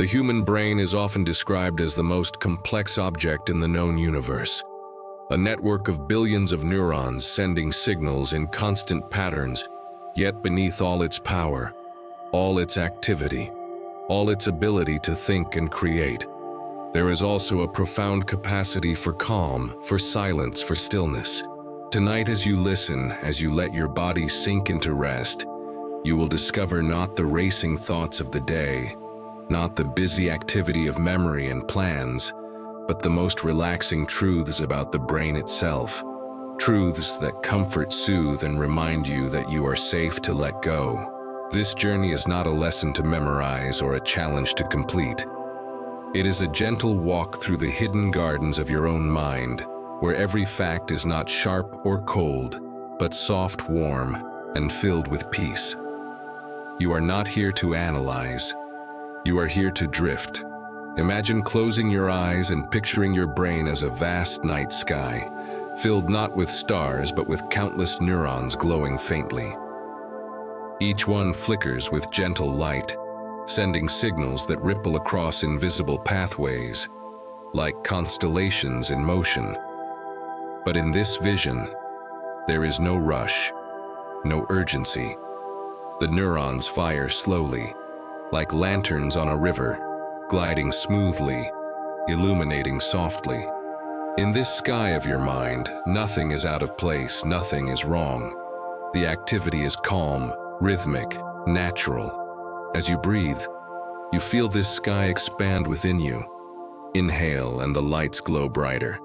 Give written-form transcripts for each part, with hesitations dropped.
The human brain is often described as the most complex object in the known universe. A network of billions of neurons sending signals in constant patterns, yet beneath all its power, all its activity, all its ability to think and create, there is also a profound capacity for calm, for silence, for stillness. Tonight, as you listen, as you let your body sink into rest, you will discover not the racing thoughts of the day, not the busy activity of memory and plans, but the most relaxing truths about the brain itself. Truths that comfort, soothe, and remind you that you are safe to let go. This journey is not a lesson to memorize or a challenge to complete. It is a gentle walk through the hidden gardens of your own mind, where every fact is not sharp or cold, but soft, warm, and filled with peace. You are not here to analyze. You are here to drift. Imagine closing your eyes and picturing your brain as a vast night sky, filled not with stars but with countless neurons glowing faintly. Each one flickers with gentle light, sending signals that ripple across invisible pathways, like constellations in motion. But in this vision, there is no rush, no urgency. The neurons fire slowly, like lanterns on a river, gliding smoothly, illuminating softly. In this sky of your mind, nothing is out of place, nothing is wrong. The activity is calm, rhythmic, natural. As you breathe, you feel this sky expand within you. Inhale and the lights glow brighter.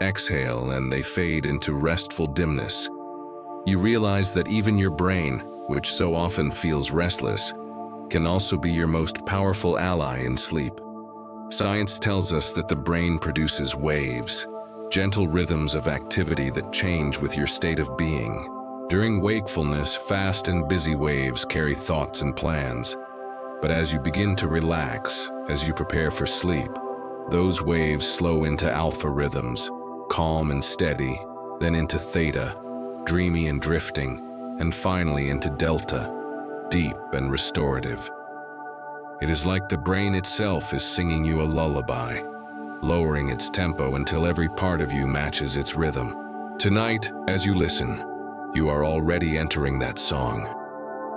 Exhale and they fade into restful dimness. You realize that even your brain, which so often feels restless, can also be your most powerful ally in sleep. Science tells us that the brain produces waves, gentle rhythms of activity that change with your state of being. During wakefulness, fast and busy waves carry thoughts and plans. But as you begin to relax, as you prepare for sleep, those waves slow into alpha rhythms, calm and steady, then into theta, dreamy and drifting, and finally into delta, deep and restorative. It is like the brain itself is singing you a lullaby, lowering its tempo until every part of you matches its rhythm. Tonight, as you listen, you are already entering that song.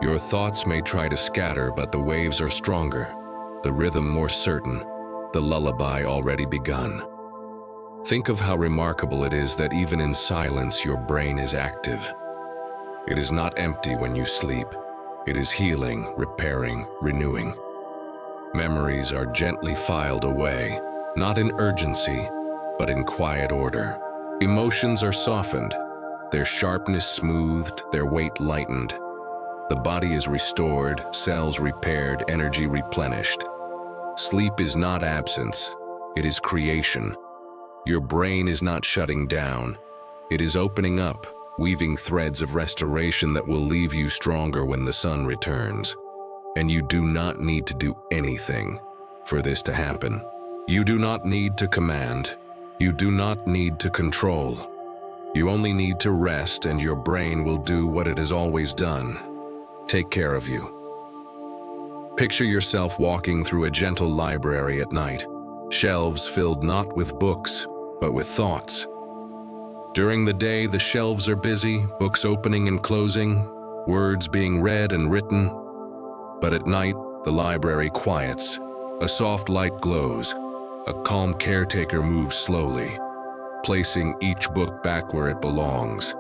Your thoughts may try to scatter, but the waves are stronger, the rhythm more certain, the lullaby already begun. Think of how remarkable it is that even in silence your brain is active. It is not empty when you sleep. It is healing, repairing, renewing. Memories are gently filed away, not in urgency, but in quiet order. Emotions are softened, their sharpness smoothed, their weight lightened. The body is restored, cells repaired, energy replenished. Sleep is not absence, it is creation. Your brain is not shutting down, it is opening up, weaving threads of restoration that will leave you stronger when the sun returns. And you do not need to do anything for this to happen. You do not need to command. You do not need to control. You only need to rest, and your brain will do what it has always done. Take care of you. Picture yourself walking through a gentle library at night, shelves filled not with books, but with thoughts. During the day, the shelves are busy, books opening and closing, words being read and written. But at night, the library quiets. A soft light glows. A calm caretaker moves slowly, placing each book back where it belongs,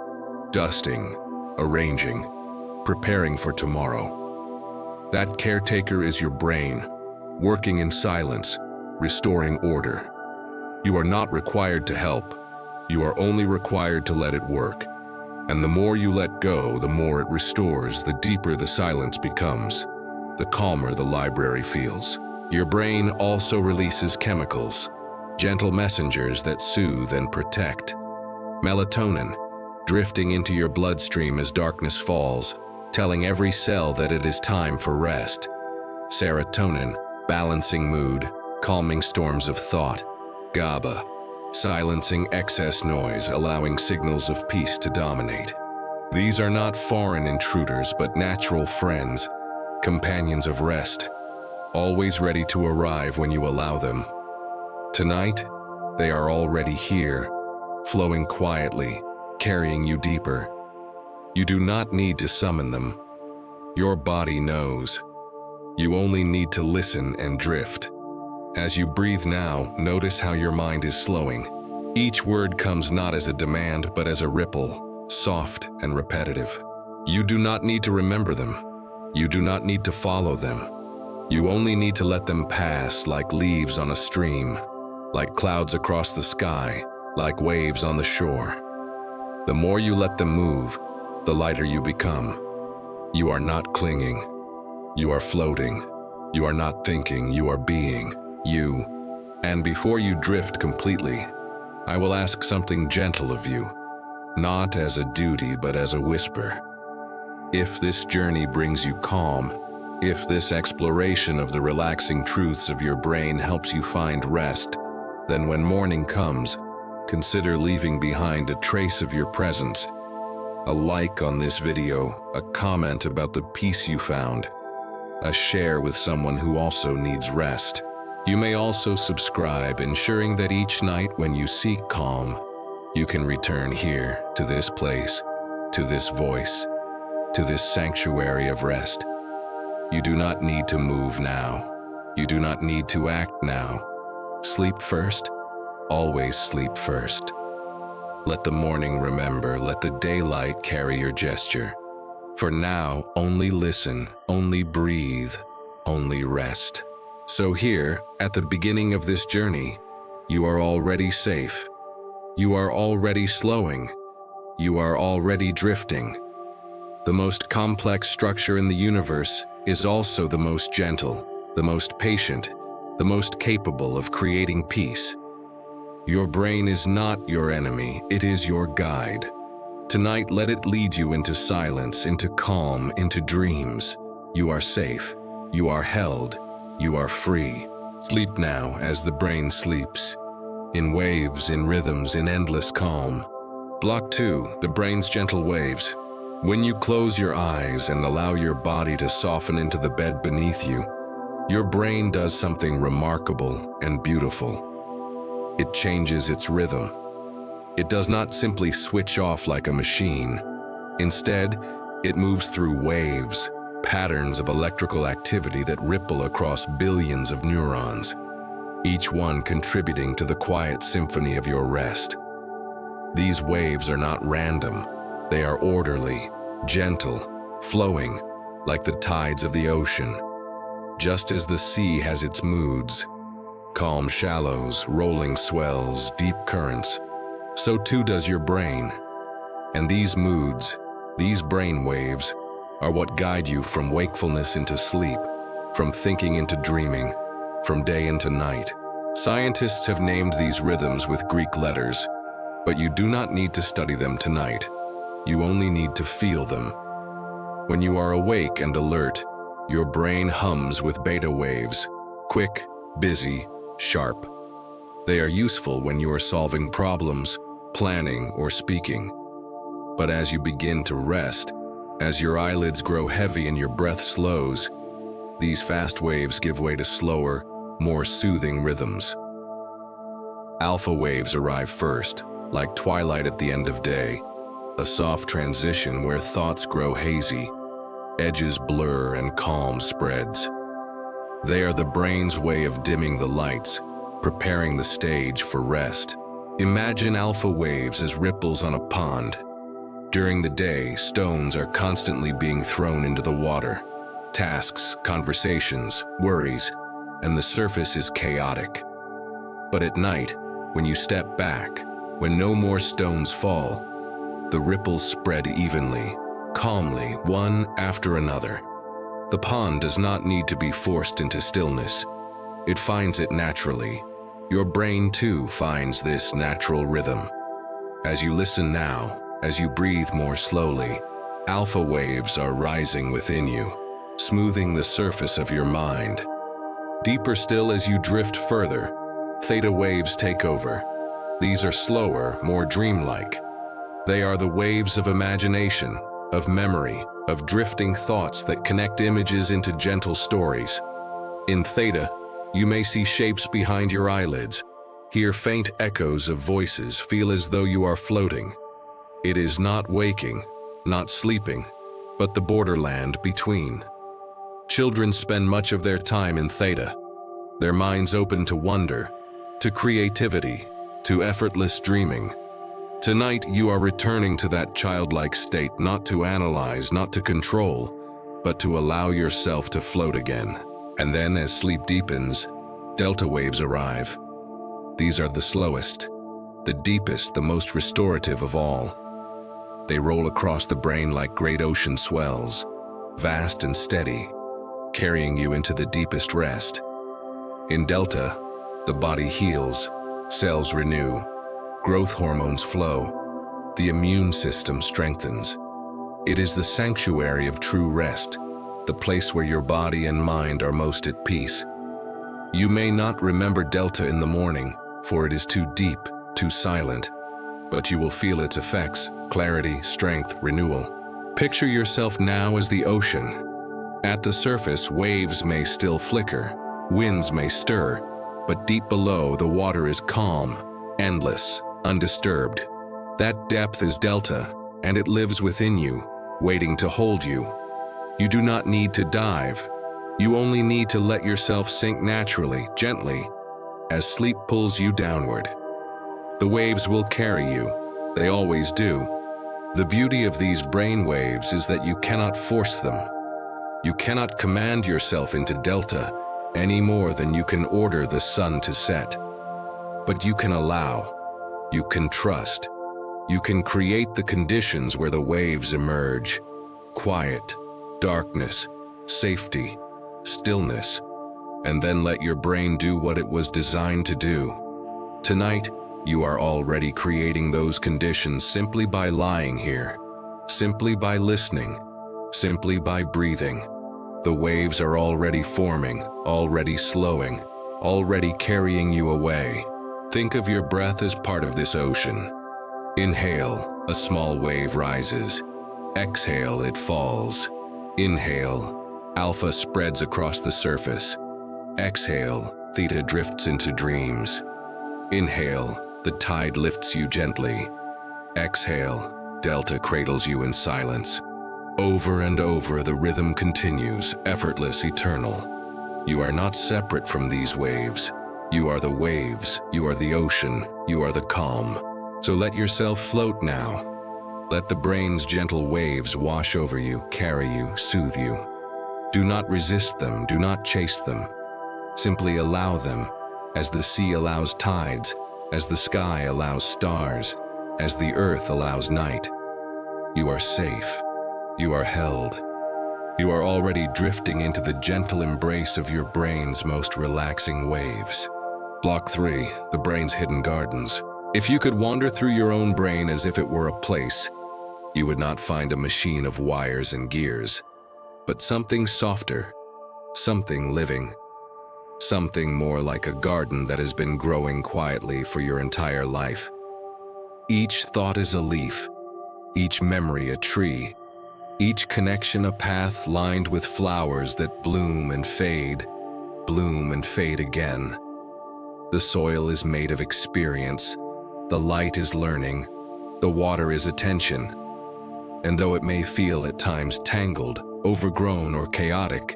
dusting, arranging, preparing for tomorrow. That caretaker is your brain, working in silence, restoring order. You are not required to help. You are only required to let it work. And the more you let go, the more it restores, the deeper the silence becomes, the calmer the library feels. Your brain also releases chemicals, gentle messengers that soothe and protect. Melatonin, drifting into your bloodstream as darkness falls, telling every cell that it is time for rest. Serotonin, balancing mood, calming storms of thought. GABA, silencing excess noise, allowing signals of peace to dominate. These are not foreign intruders, but natural friends, companions of rest. always ready to arrive when you allow them. Tonight, they are already here, flowing quietly, carrying you deeper. You do not need to summon them. Your body knows. You only need to listen and drift. As you breathe now, notice how your mind is slowing. Each word comes not as a demand, but as a ripple, soft and repetitive. You do not need to remember them. You do not need to follow them. You only need to let them pass like leaves on a stream, like clouds across the sky, like waves on the shore. The more you let them move, the lighter you become. You are not clinging. You are floating. You are not thinking, you are being. You. And before you drift completely, I will ask something gentle of you, not as a duty but as a whisper. If this journey brings you calm, if this exploration of the relaxing truths of your brain helps you find rest, then when morning comes, consider leaving behind a trace of your presence. A like on this video, a comment about the peace you found, a share with someone who also needs rest. You may also subscribe, ensuring that each night when you seek calm, you can return here, to this place, to this voice, to this sanctuary of rest. You do not need to move now. You do not need to act now. Sleep first, always sleep first. Let the morning remember, let the daylight carry your gesture. For now, only listen, only breathe, only rest. So here, at the beginning of this journey, you are already safe. You are already slowing. You are already drifting. The most complex structure in the universe is also the most gentle, the most patient, the most capable of creating peace. Your brain is not your enemy, it is your guide. Tonight, let it lead you into silence, into calm, into dreams. You are safe. You are held. You are free. Sleep now as the brain sleeps. In waves, in rhythms, in endless calm. Block 2, the brain's gentle waves. When you close your eyes and allow your body to soften into the bed beneath you, your brain does something remarkable and beautiful. It changes its rhythm. It does not simply switch off like a machine. Instead, it moves through waves, patterns of electrical activity that ripple across billions of neurons, each one contributing to the quiet symphony of your rest. These waves are not random. They are orderly, gentle, flowing, like the tides of the ocean. Just as the sea has its moods, calm shallows, rolling swells, deep currents, so too does your brain. And these moods, these brain waves, are what guide you from wakefulness into sleep, from thinking into dreaming, from day into night. Scientists have named these rhythms with Greek letters, but you do not need to study them tonight. You only need to feel them. When you are awake and alert, your brain hums with beta waves, quick, busy, sharp. They are useful when you are solving problems, planning, or speaking. But as you begin to rest, as your eyelids grow heavy and your breath slows, these fast waves give way to slower, more soothing rhythms. Alpha waves arrive first, like twilight at the end of day, a soft transition where thoughts grow hazy, edges blur and calm spreads. They are the brain's way of dimming the lights, preparing the stage for rest. Imagine alpha waves as ripples on a pond. During the day, stones are constantly being thrown into the water. Tasks, conversations, worries, and the surface is chaotic. But at night, when you step back, when no more stones fall, the ripples spread evenly, calmly, one after another. The pond does not need to be forced into stillness. It finds it naturally. Your brain, too, finds this natural rhythm. As you listen now, as you breathe more slowly, alpha waves are rising within you, smoothing the surface of your mind. Deeper still as you drift further, theta waves take over. These are slower, more dreamlike. They are the waves of imagination, of memory, of drifting thoughts that connect images into gentle stories. In theta, you may see shapes behind your eyelids, hear faint echoes of voices, feel as though you are floating. It is not waking, not sleeping, but the borderland between. Children spend much of their time in theta, their minds open to wonder, to creativity, to effortless dreaming. Tonight, you are returning to that childlike state, not to analyze, not to control, but to allow yourself to float again. And then, as sleep deepens, delta waves arrive. These are the slowest, the deepest, the most restorative of all. They roll across the brain like great ocean swells, vast and steady, carrying you into the deepest rest. In delta, the body heals, cells renew, growth hormones flow, the immune system strengthens. It is the sanctuary of true rest, the place where your body and mind are most at peace. You may not remember delta in the morning, for it is too deep, too silent, but you will feel its effects: clarity, strength, renewal. Picture yourself now as the ocean. At the surface, waves may still flicker, winds may stir, but deep below, the water is calm, endless, undisturbed. That depth is delta, and it lives within you, waiting to hold you. You do not need to dive. You only need to let yourself sink naturally, gently, as sleep pulls you downward. The waves will carry you. They always do. The beauty of these brain waves is that you cannot force them. You cannot command yourself into delta any more than you can order the sun to set. But you can allow, you can trust, you can create the conditions where the waves emerge: quiet, darkness, safety, stillness, and then let your brain do what it was designed to do. Tonight, you are already creating those conditions simply by lying here, simply by listening, simply by breathing. The waves are already forming, already slowing, already carrying you away. Think of your breath as part of this ocean. Inhale, a small wave rises. Exhale, it falls. Inhale, alpha spreads across the surface. Exhale, theta drifts into dreams. Inhale, the tide lifts you gently. Exhale, delta cradles you in silence. Over and over, the rhythm continues, effortless, eternal. You are not separate from these waves. You are the waves, you are the ocean, you are the calm. So let yourself float now. Let the brain's gentle waves wash over you, carry you, soothe you. Do not resist them, do not chase them. Simply allow them, as the sea allows tides, as the sky allows stars, as the earth allows night. You are safe. You are held. You are already drifting into the gentle embrace of your brain's most relaxing waves. Block 3, the brain's hidden gardens. If you could wander through your own brain as if it were a place, you would not find a machine of wires and gears, but something softer, something living, something more like a garden that has been growing quietly for your entire life. Each thought is a leaf, each memory a tree, each connection a path lined with flowers that bloom and fade again. The soil is made of experience, the light is learning, the water is attention. And though it may feel at times tangled, overgrown, or chaotic,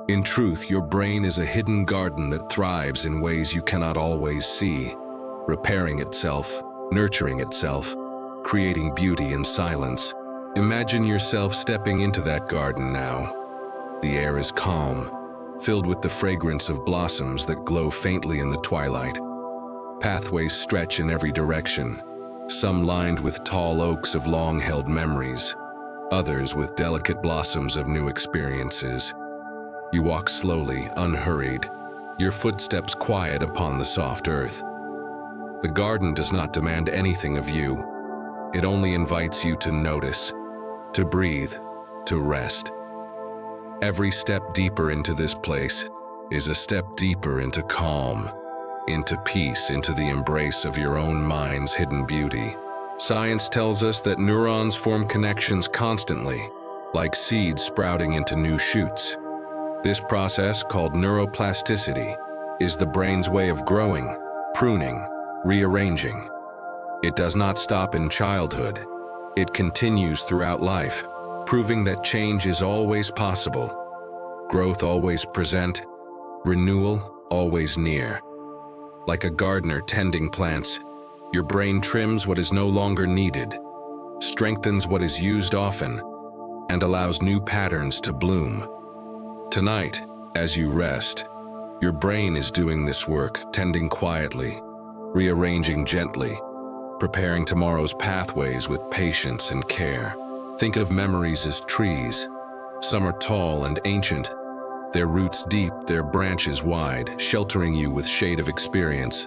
in truth, your brain is a hidden garden that thrives in ways you cannot always see, repairing itself, nurturing itself, creating beauty in silence. Imagine yourself stepping into that garden now. The air is calm, filled with the fragrance of blossoms that glow faintly in the twilight. Pathways stretch in every direction, some lined with tall oaks of long-held memories, others with delicate blossoms of new experiences. You walk slowly, unhurried, your footsteps quiet upon the soft earth. The garden does not demand anything of you. It only invites you to notice, to breathe, to rest. Every step deeper into this place is a step deeper into calm, into peace, into the embrace of your own mind's hidden beauty. Science tells us that neurons form connections constantly, like seeds sprouting into new shoots. This process, called neuroplasticity, is the brain's way of growing, pruning, rearranging. It does not stop in childhood. It continues throughout life, proving that change is always possible, growth always present, renewal always near. Like a gardener tending plants, your brain trims what is no longer needed, strengthens what is used often, and allows new patterns to bloom. Tonight, as you rest, your brain is doing this work, tending quietly, rearranging gently, preparing tomorrow's pathways with patience and care. Think of memories as trees. Some are tall and ancient, their roots deep, their branches wide, sheltering you with shade of experience.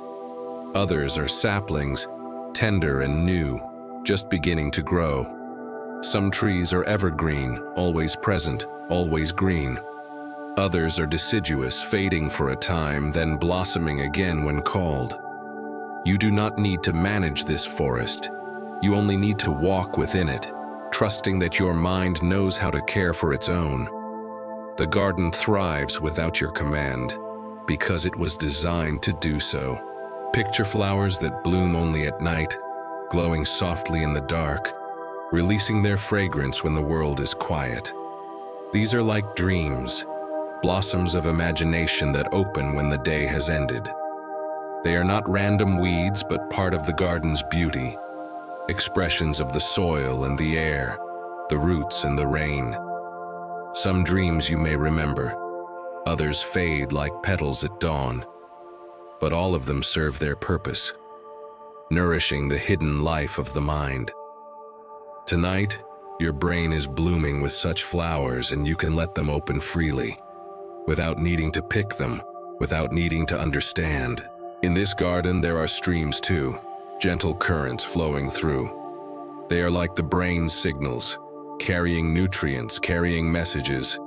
Others are saplings, tender and new, just beginning to grow. Some trees are evergreen, always present, always green. Others are deciduous, fading for a time, then blossoming again when called. You do not need to manage this forest. You only need to walk within it, trusting that your mind knows how to care for its own. The garden thrives without your command, because it was designed to do so. Picture flowers that bloom only at night, glowing softly in the dark, releasing their fragrance when the world is quiet. These are like dreams, blossoms of imagination that open when the day has ended. They are not random weeds, but part of the garden's beauty, expressions of the soil and the air, the roots and the rain. Some dreams you may remember, others fade like petals at dawn, but all of them serve their purpose, nourishing the hidden life of the mind. Tonight, your brain is blooming with such flowers, and you can let them open freely, without needing to pick them, without needing to understand. In this garden, there are streams too, gentle currents flowing through. They are like the brain's signals, carrying nutrients, carrying messages,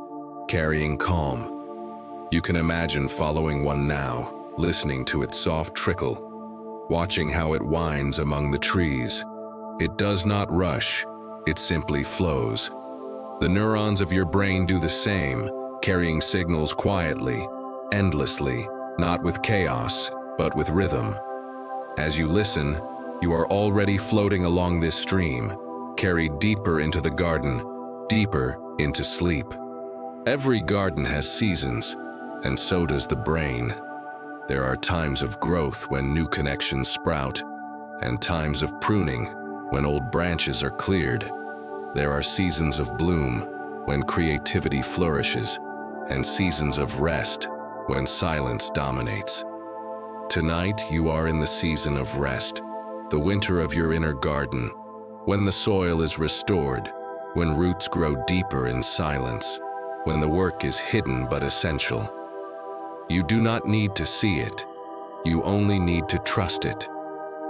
carrying calm. You can imagine following one now, listening to its soft trickle, watching how it winds among the trees. It does not rush, it simply flows. The neurons of your brain do the same, carrying signals quietly, endlessly, not with chaos, but with rhythm. As you listen, you are already floating along this stream, carried deeper into the garden, deeper into sleep. Every garden has seasons, and so does the brain. There are times of growth when new connections sprout, and times of pruning when old branches are cleared. There are seasons of bloom when creativity flourishes, and seasons of rest when silence dominates. Tonight, you are in the season of rest, the winter of your inner garden, when the soil is restored, when roots grow deeper in silence, when the work is hidden but essential. You do not need to see it. You only need to trust it.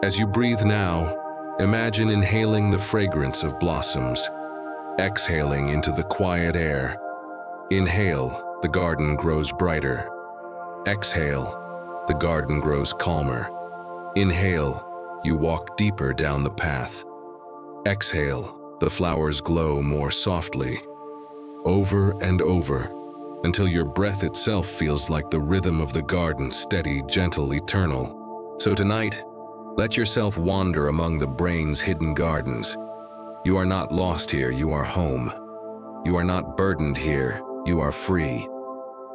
As you breathe now, imagine inhaling the fragrance of blossoms, exhaling into the quiet air. Inhale, the garden grows brighter. Exhale, the garden grows calmer. Inhale, you walk deeper down the path. Exhale, the flowers glow more softly. Over and over, until your breath itself feels like the rhythm of the garden, steady, gentle, eternal. So tonight, let yourself wander among the brain's hidden gardens. You are not lost here, you are home. You are not burdened here, you are free.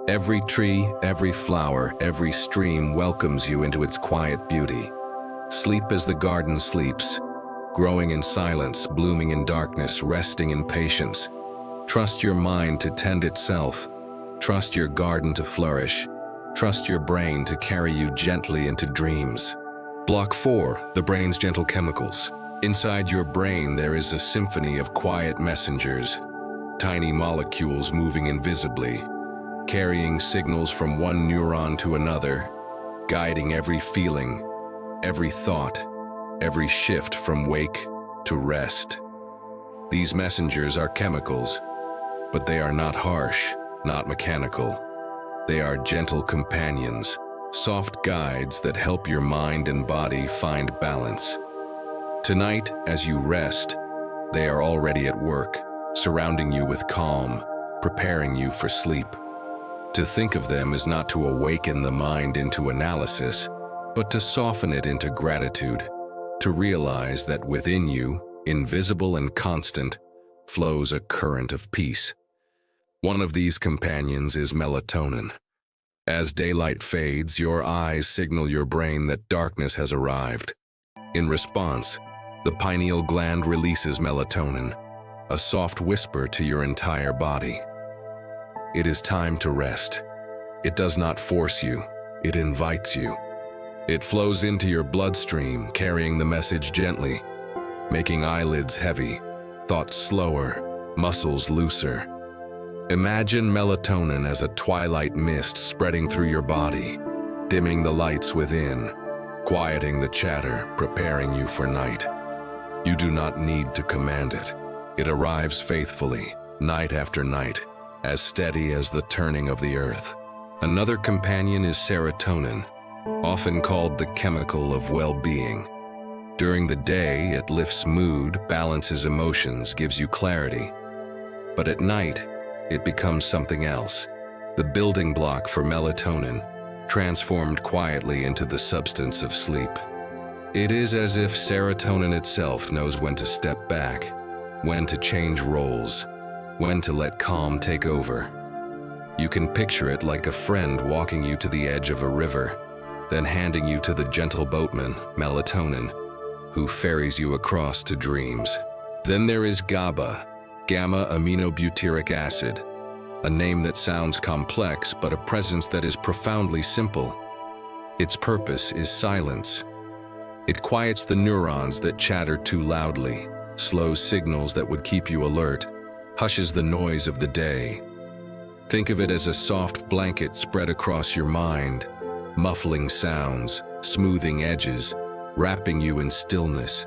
Every tree, every flower, every stream welcomes you into its quiet beauty. Sleep as the garden sleeps, growing in silence, blooming in darkness, resting in patience. Trust your mind to tend itself. Trust your garden to flourish. Trust your brain to carry you gently into dreams. Block 4, the brain's gentle chemicals. Inside your brain, there is a symphony of quiet messengers, tiny molecules moving invisibly, carrying signals from one neuron to another, guiding every feeling, every thought, every shift from wake to rest. These messengers are chemicals, but they are not harsh, not mechanical. They are gentle companions, soft guides that help your mind and body find balance. Tonight, as you rest, they are already at work, surrounding you with calm, preparing you for sleep. To think of them is not to awaken the mind into analysis, but to soften it into gratitude, to realize that within you, invisible and constant, flows a current of peace. One of these companions is melatonin. As daylight fades, your eyes signal your brain that darkness has arrived. In response, the pineal gland releases melatonin, a soft whisper to your entire body. It is time to rest. It does not force you, it invites you. It flows into your bloodstream, carrying the message gently, making eyelids heavy, thoughts slower, muscles looser. Imagine melatonin as a twilight mist spreading through your body, dimming the lights within, quieting the chatter, preparing you for night. You do not need to command it. It arrives faithfully, night after night, as steady as the turning of the earth. Another companion is serotonin, often called the chemical of well-being. During the day, it lifts mood, balances emotions, gives you clarity. But at night, it becomes something else, the building block for melatonin, transformed quietly into the substance of sleep. It is as if serotonin itself knows when to step back, when to change roles, when to let calm take over. You can picture it like a friend walking you to the edge of a river, then handing you to the gentle boatman, melatonin, who ferries you across to dreams. Then there is GABA, gamma-aminobutyric acid, a name that sounds complex but a presence that is profoundly simple. Its purpose is silence. It quiets the neurons that chatter too loudly, slows signals that would keep you alert, hushes the noise of the day. Think of it as a soft blanket spread across your mind, muffling sounds, smoothing edges, wrapping you in stillness.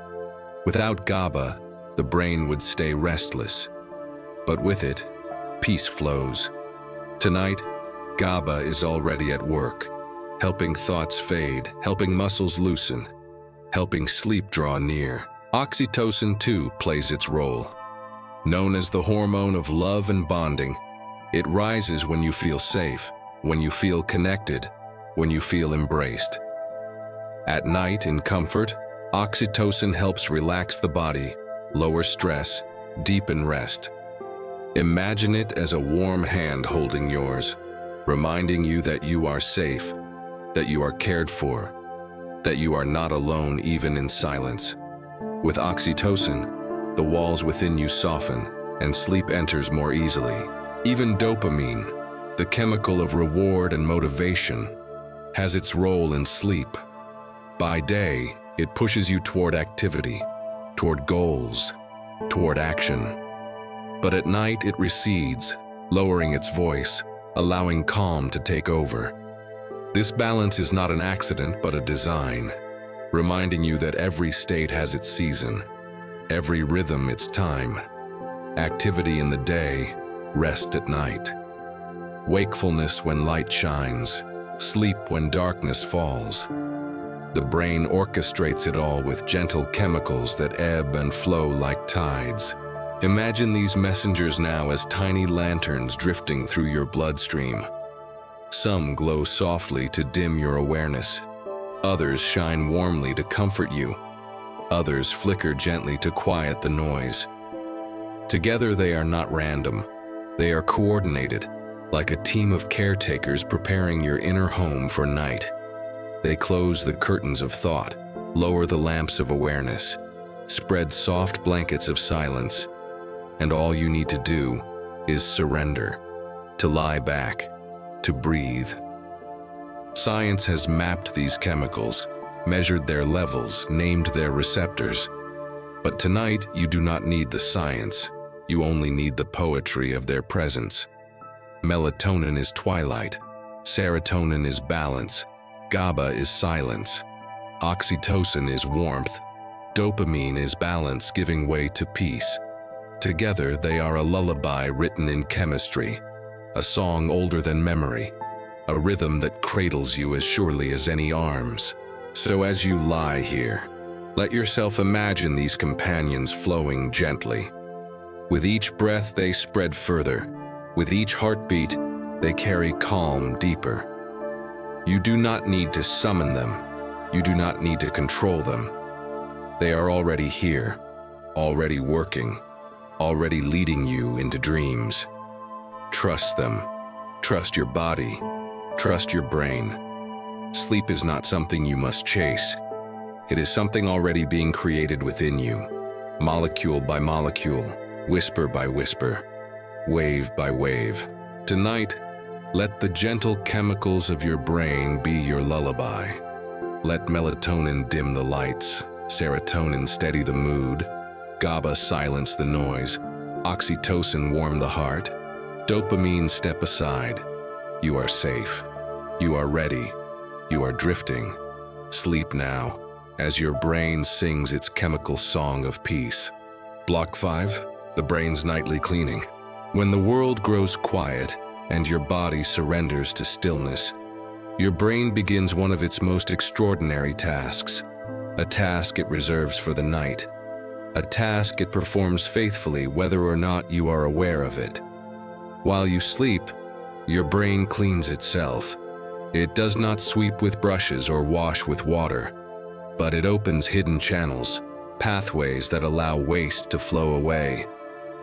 Without GABA, the brain would stay restless. But with it, peace flows. Tonight, GABA is already at work, helping thoughts fade, helping muscles loosen, helping sleep draw near. Oxytocin, too, plays its role. Known as the hormone of love and bonding, it rises when you feel safe, when you feel connected, when you feel embraced. At night, in comfort, oxytocin helps relax the body, lower stress, deepen rest. Imagine it as a warm hand holding yours, reminding you that you are safe, that you are cared for, that you are not alone even in silence. With oxytocin, the walls within you soften and sleep enters more easily. Even dopamine, the chemical of reward and motivation, has its role in sleep. By day, it pushes you toward activity, toward goals, toward action. But at night it recedes, lowering its voice, allowing calm to take over. This balance is not an accident but a design, reminding you that every state has its season, every rhythm its time. Activity in the day, rest at night. Wakefulness when light shines, sleep when darkness falls. The brain orchestrates it all with gentle chemicals that ebb and flow like tides. Imagine these messengers now as tiny lanterns drifting through your bloodstream. Some glow softly to dim your awareness. Others shine warmly to comfort you. Others flicker gently to quiet the noise. Together they are not random. They are coordinated, like a team of caretakers preparing your inner home for night. They close the curtains of thought, lower the lamps of awareness, spread soft blankets of silence, and all you need to do is surrender, to lie back, to breathe. Science has mapped these chemicals, measured their levels, named their receptors. But tonight, you do not need the science. You only need the poetry of their presence. Melatonin is twilight. Serotonin is balance. GABA is silence. Oxytocin is warmth. Dopamine is balance giving way to peace. Together, they are a lullaby written in chemistry, a song older than memory, a rhythm that cradles you as surely as any arms. So as you lie here, let yourself imagine these companions flowing gently. With each breath, they spread further. With each heartbeat, They carry calm deeper. You do not need to summon them. You do not need to control them. They are already here, already working, already leading you into dreams. Trust them. Trust your body. Trust your brain. Sleep is not something you must chase. It is something already being created within you, molecule by molecule, whisper by whisper, wave by wave. Tonight, let the gentle chemicals of your brain be your lullaby. Let melatonin dim the lights, serotonin steady the mood, GABA silence the noise, oxytocin warm the heart, dopamine step aside. You are safe. You are ready. You are drifting. Sleep now, as your brain sings its chemical song of peace. Block 5, the brain's nightly cleaning. When the world grows quiet and your body surrenders to stillness, your brain begins one of its most extraordinary tasks, a task it reserves for the night, a task it performs faithfully whether or not you are aware of it. While you sleep, your brain cleans itself. It does not sweep with brushes or wash with water, but it opens hidden channels, pathways that allow waste to flow away,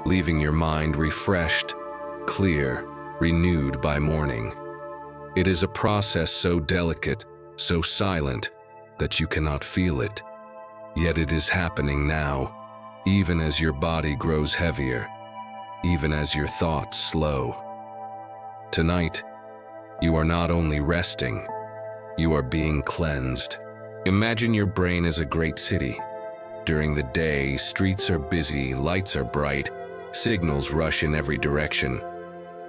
leaving your mind refreshed, clear, renewed by morning. It is a process so delicate, so silent, that you cannot feel it. Yet it is happening now, even as your body grows heavier, even as your thoughts slow. Tonight, you are not only resting, you are being cleansed. Imagine your brain as a great city. During the day, streets are busy, lights are bright, signals rush in every direction.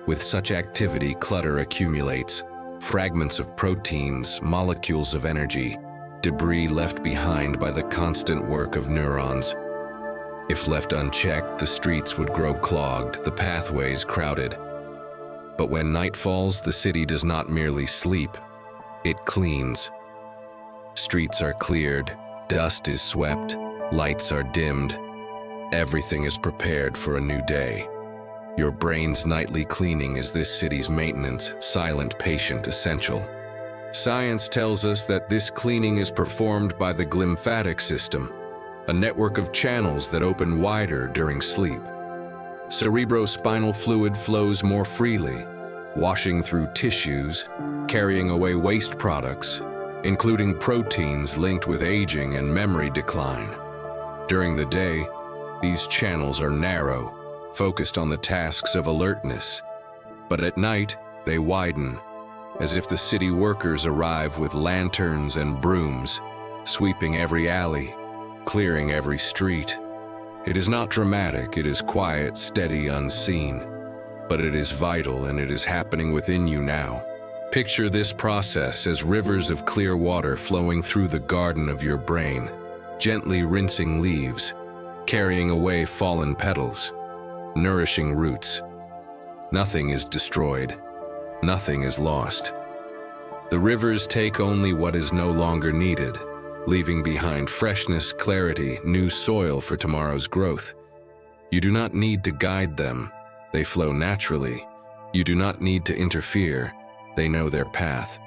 With such activity, clutter accumulates, fragments of proteins, molecules of energy, debris left behind by the constant work of neurons. If left unchecked, the streets would grow clogged, the pathways crowded. But when night falls, the city does not merely sleep, it cleans. Streets are cleared, dust is swept, lights are dimmed. Everything is prepared for a new day. Your brain's nightly cleaning is this city's maintenance, silent, patient, essential. Science tells us that this cleaning is performed by the glymphatic system, a network of channels that open wider during sleep. Cerebrospinal fluid flows more freely, washing through tissues, carrying away waste products, including proteins linked with aging and memory decline. During the day, these channels are narrow, focused on the tasks of alertness. But at night, they widen, as if the city workers arrive with lanterns and brooms, sweeping every alley, clearing every street. It is not dramatic, it is quiet, steady, unseen. But it is vital, and it is happening within you now. Picture this process as rivers of clear water flowing through the garden of your brain, gently rinsing leaves, carrying away fallen petals, nourishing roots. Nothing is destroyed. Nothing is lost. The rivers take only what is no longer needed, leaving behind freshness, clarity, new soil for tomorrow's growth. You do not need to guide them. They flow naturally. You do not need to interfere. They know their path.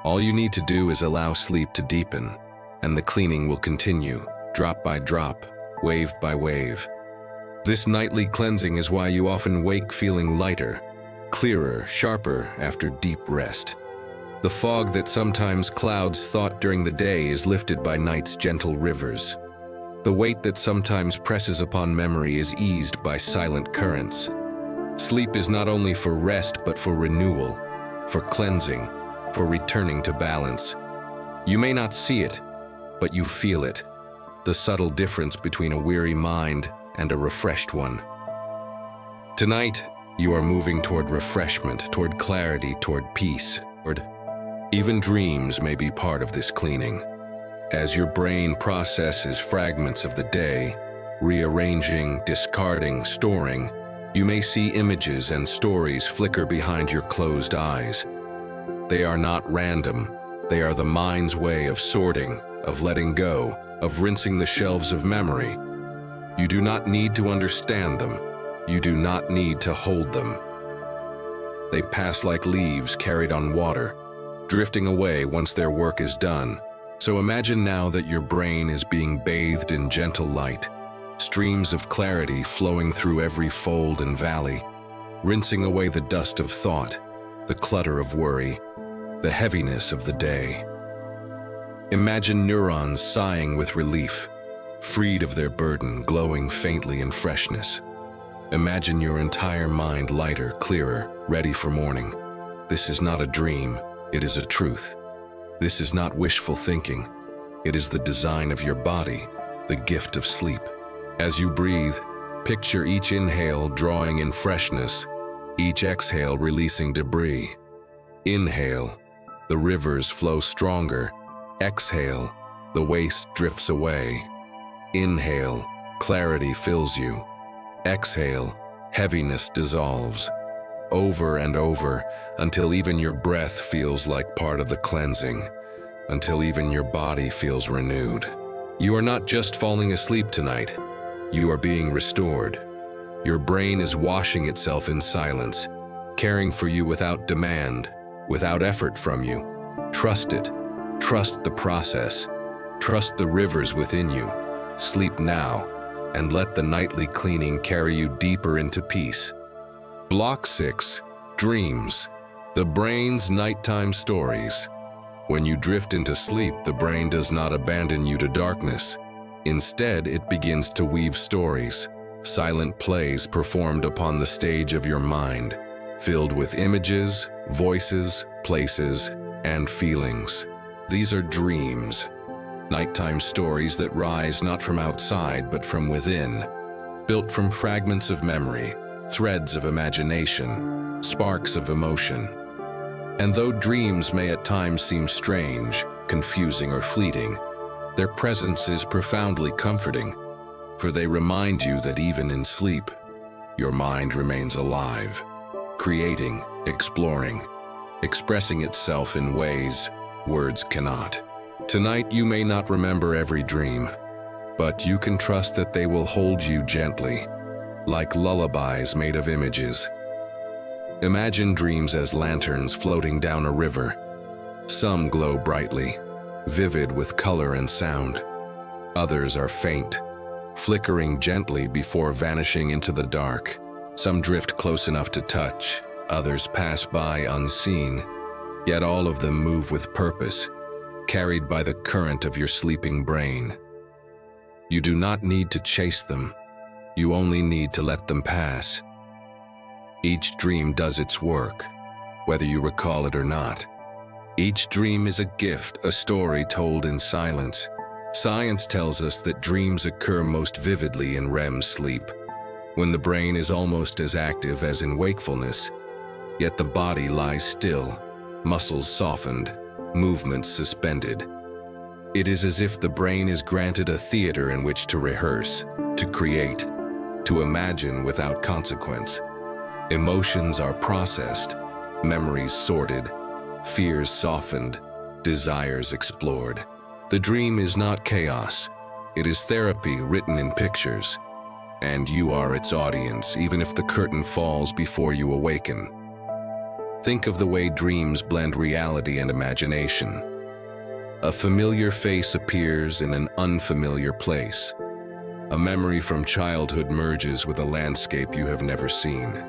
All you need to do is allow sleep to deepen, and the cleaning will continue, drop by drop, wave by wave. This nightly cleansing is why you often wake feeling lighter, clearer, sharper after deep rest. The fog that sometimes clouds thought during the day is lifted by night's gentle rivers. The weight that sometimes presses upon memory is eased by silent currents. Sleep is not only for rest but for renewal, for cleansing, for returning to balance. You may not see it, but you feel it, the subtle difference between a weary mind and a refreshed one. Tonight, you are moving toward refreshment, toward clarity, toward peace. Even dreams may be part of this cleaning. As your brain processes fragments of the day, rearranging, discarding, storing, you may see images and stories flicker behind your closed eyes. They are not random. They are the mind's way of sorting, of letting go, of rinsing the shelves of memory. You do not need to understand them. You do not need to hold them. They pass like leaves carried on water, drifting away once their work is done. So imagine now that your brain is being bathed in gentle light, streams of clarity flowing through every fold and valley, rinsing away the dust of thought, the clutter of worry, the heaviness of the day. Imagine neurons sighing with relief, freed of their burden, glowing faintly in freshness. Imagine your entire mind lighter, clearer, ready for morning. This is not a dream, it is a truth. This is not wishful thinking. It is the design of your body, the gift of sleep. As you breathe, picture each inhale drawing in freshness, each exhale releasing debris. Inhale, the rivers flow stronger. Exhale, the waste drifts away. Inhale, clarity fills you. Exhale, heaviness dissolves. Over and over, until even your breath feels like part of the cleansing, until even your body feels renewed. You are not just falling asleep tonight, you are being restored. Your brain is washing itself in silence, caring for you without demand, without effort from you. Trust it. Trust the process. Trust the rivers within you. Sleep now, and let the nightly cleaning carry you deeper into peace. Block 6. Dreams. The brain's nighttime stories. When you drift into sleep, the brain does not abandon you to darkness. Instead, it begins to weave stories, silent plays performed upon the stage of your mind, filled with images, voices, places, and feelings. These are dreams, nighttime stories that rise not from outside but from within, built from fragments of memory, threads of imagination, sparks of emotion. And though dreams may at times seem strange, confusing, or fleeting, their presence is profoundly comforting, for they remind you that even in sleep, your mind remains alive, creating, exploring, expressing itself in ways words cannot. Tonight you may not remember every dream, but you can trust that they will hold you gently, like lullabies made of images. Imagine dreams as lanterns floating down a river. Some glow brightly, vivid with color and sound. Others are faint, flickering gently before vanishing into the dark. Some drift close enough to touch, others pass by unseen, yet all of them move with purpose, carried by the current of your sleeping brain. You do not need to chase them. You only need to let them pass. Each dream does its work, whether you recall it or not. Each dream is a gift, a story told in silence. Science tells us that dreams occur most vividly in REM sleep, when the brain is almost as active as in wakefulness, yet the body lies still, muscles softened, movements suspended. It is as if the brain is granted a theater in which to rehearse, to create, to imagine without consequence. Emotions are processed, memories sorted, fears softened, desires explored. The dream is not chaos. It is therapy written in pictures, and you are its audience even if the curtain falls before you awaken. Think of the way dreams blend reality and imagination. A familiar face appears in an unfamiliar place. A memory from childhood merges with a landscape you have never seen.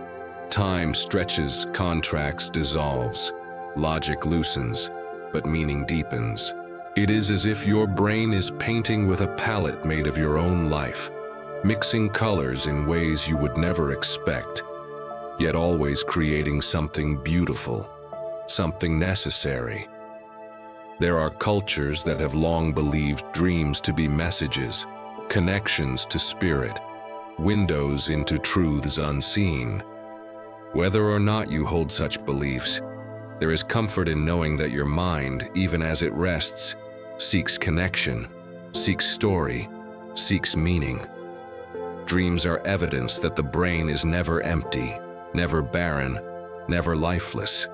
Time stretches, contracts, dissolves. Logic loosens, but meaning deepens. It is as if your brain is painting with a palette made of your own life, mixing colors in ways you would never expect, yet always creating something beautiful, something necessary. There are cultures that have long believed dreams to be messages, connections to spirit, windows into truths unseen. Whether or not you hold such beliefs, there is comfort in knowing that your mind, even as it rests, seeks connection, seeks story, seeks meaning. Dreams are evidence that the brain is never empty, never barren, never lifeless.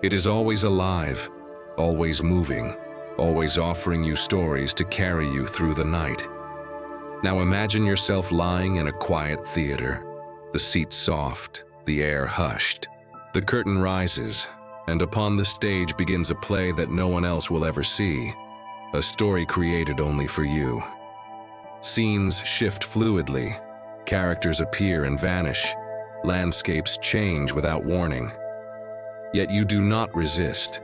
It is always alive, always moving, always offering you stories to carry you through the night. Now imagine yourself lying in a quiet theater, the seats soft, the air hushed. The curtain rises, and upon the stage begins a play that no one else will ever see, a story created only for you. Scenes shift fluidly, characters appear and vanish, landscapes change without warning. Yet you do not resist.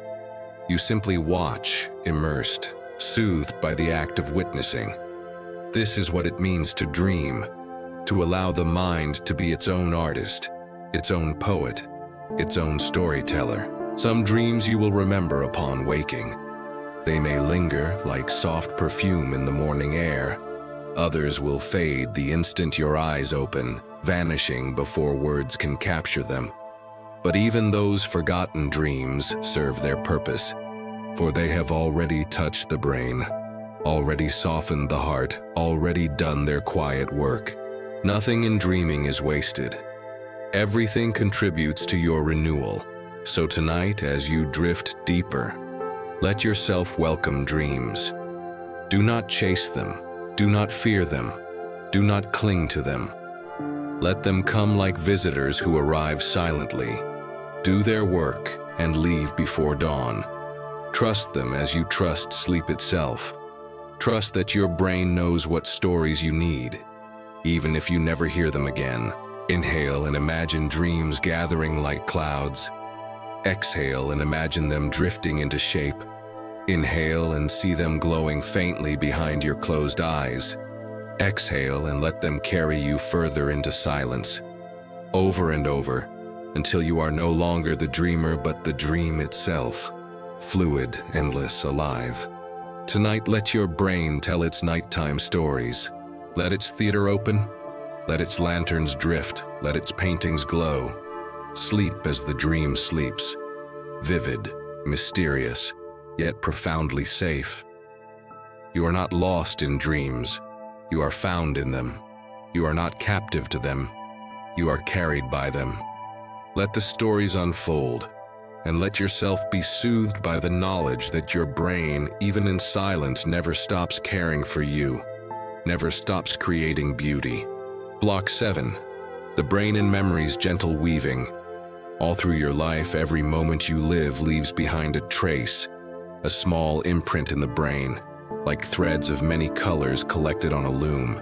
You simply watch, immersed, soothed by the act of witnessing. This is what it means to dream, to allow the mind to be its own artist, its own poet, its own storyteller. Some dreams you will remember upon waking. They may linger like soft perfume in the morning air. Others will fade the instant your eyes open, vanishing before words can capture them. But even those forgotten dreams serve their purpose, for they have already touched the brain, already softened the heart, already done their quiet work. Nothing in dreaming is wasted. Everything contributes to your renewal. So tonight, as you drift deeper, let yourself welcome dreams. Do not chase them. Do not fear them. Do not cling to them. Let them come like visitors who arrive silently, do their work, and leave before dawn. Trust them as you trust sleep itself. Trust that your brain knows what stories you need, even if you never hear them again. Inhale and imagine dreams gathering like clouds. Exhale and imagine them drifting into shape. Inhale and see them glowing faintly behind your closed eyes. Exhale and let them carry you further into silence, over and over, until you are no longer the dreamer but the dream itself, fluid, endless, alive. Tonight, let your brain tell its nighttime stories. Let its theater open, let its lanterns drift, let its paintings glow. Sleep as the dream sleeps, vivid, mysterious, yet profoundly safe. You are not lost in dreams. You are found in them. You are not captive to them. You are carried by them. Let the stories unfold, and let yourself be soothed by the knowledge that your brain, even in silence, never stops caring for you, never stops creating beauty. Block 7. The brain and memory's gentle weaving. All through your life, every moment you live leaves behind a trace, a small imprint in the brain, like threads of many colors collected on a loom.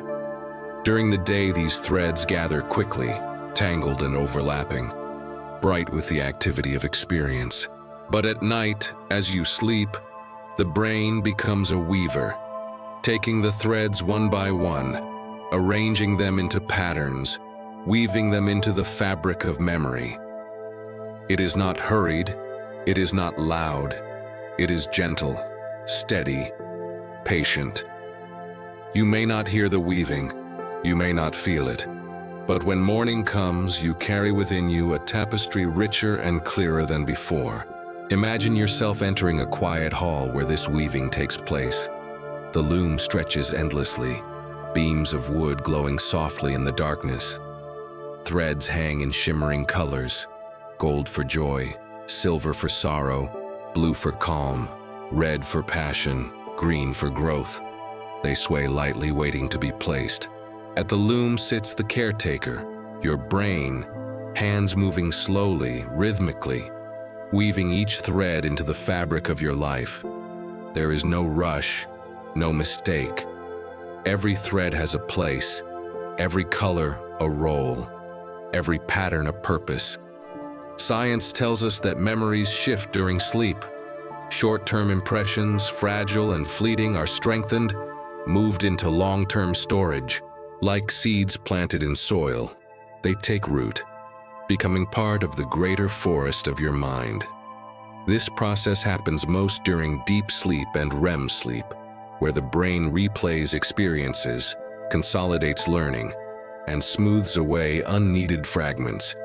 During the day, these threads gather quickly, tangled and overlapping, bright with the activity of experience. But at night, as you sleep, the brain becomes a weaver, taking the threads one by one, arranging them into patterns, weaving them into the fabric of memory. It is not hurried, it is not loud, it is gentle, steady, patient. You may not hear the weaving, you may not feel it, but when morning comes, you carry within you a tapestry richer and clearer than before. Imagine yourself entering a quiet hall where this weaving takes place. The loom stretches endlessly, beams of wood glowing softly in the darkness. Threads hang in shimmering colors, gold for joy, silver for sorrow, blue for calm, red for passion, green for growth. They sway lightly, waiting to be placed. At the loom sits the caretaker, your brain, hands moving slowly, rhythmically, weaving each thread into the fabric of your life. There is no rush, no mistake. Every thread has a place, every color a role, every pattern a purpose. Science tells us that memories shift during sleep. Short-term impressions, fragile and fleeting, are strengthened, moved into long-term storage. Like seeds planted in soil, they take root, becoming part of the greater forest of your mind. This process happens most during deep sleep and REM sleep, where the brain replays experiences, consolidates learning, and smooths away unneeded fragments.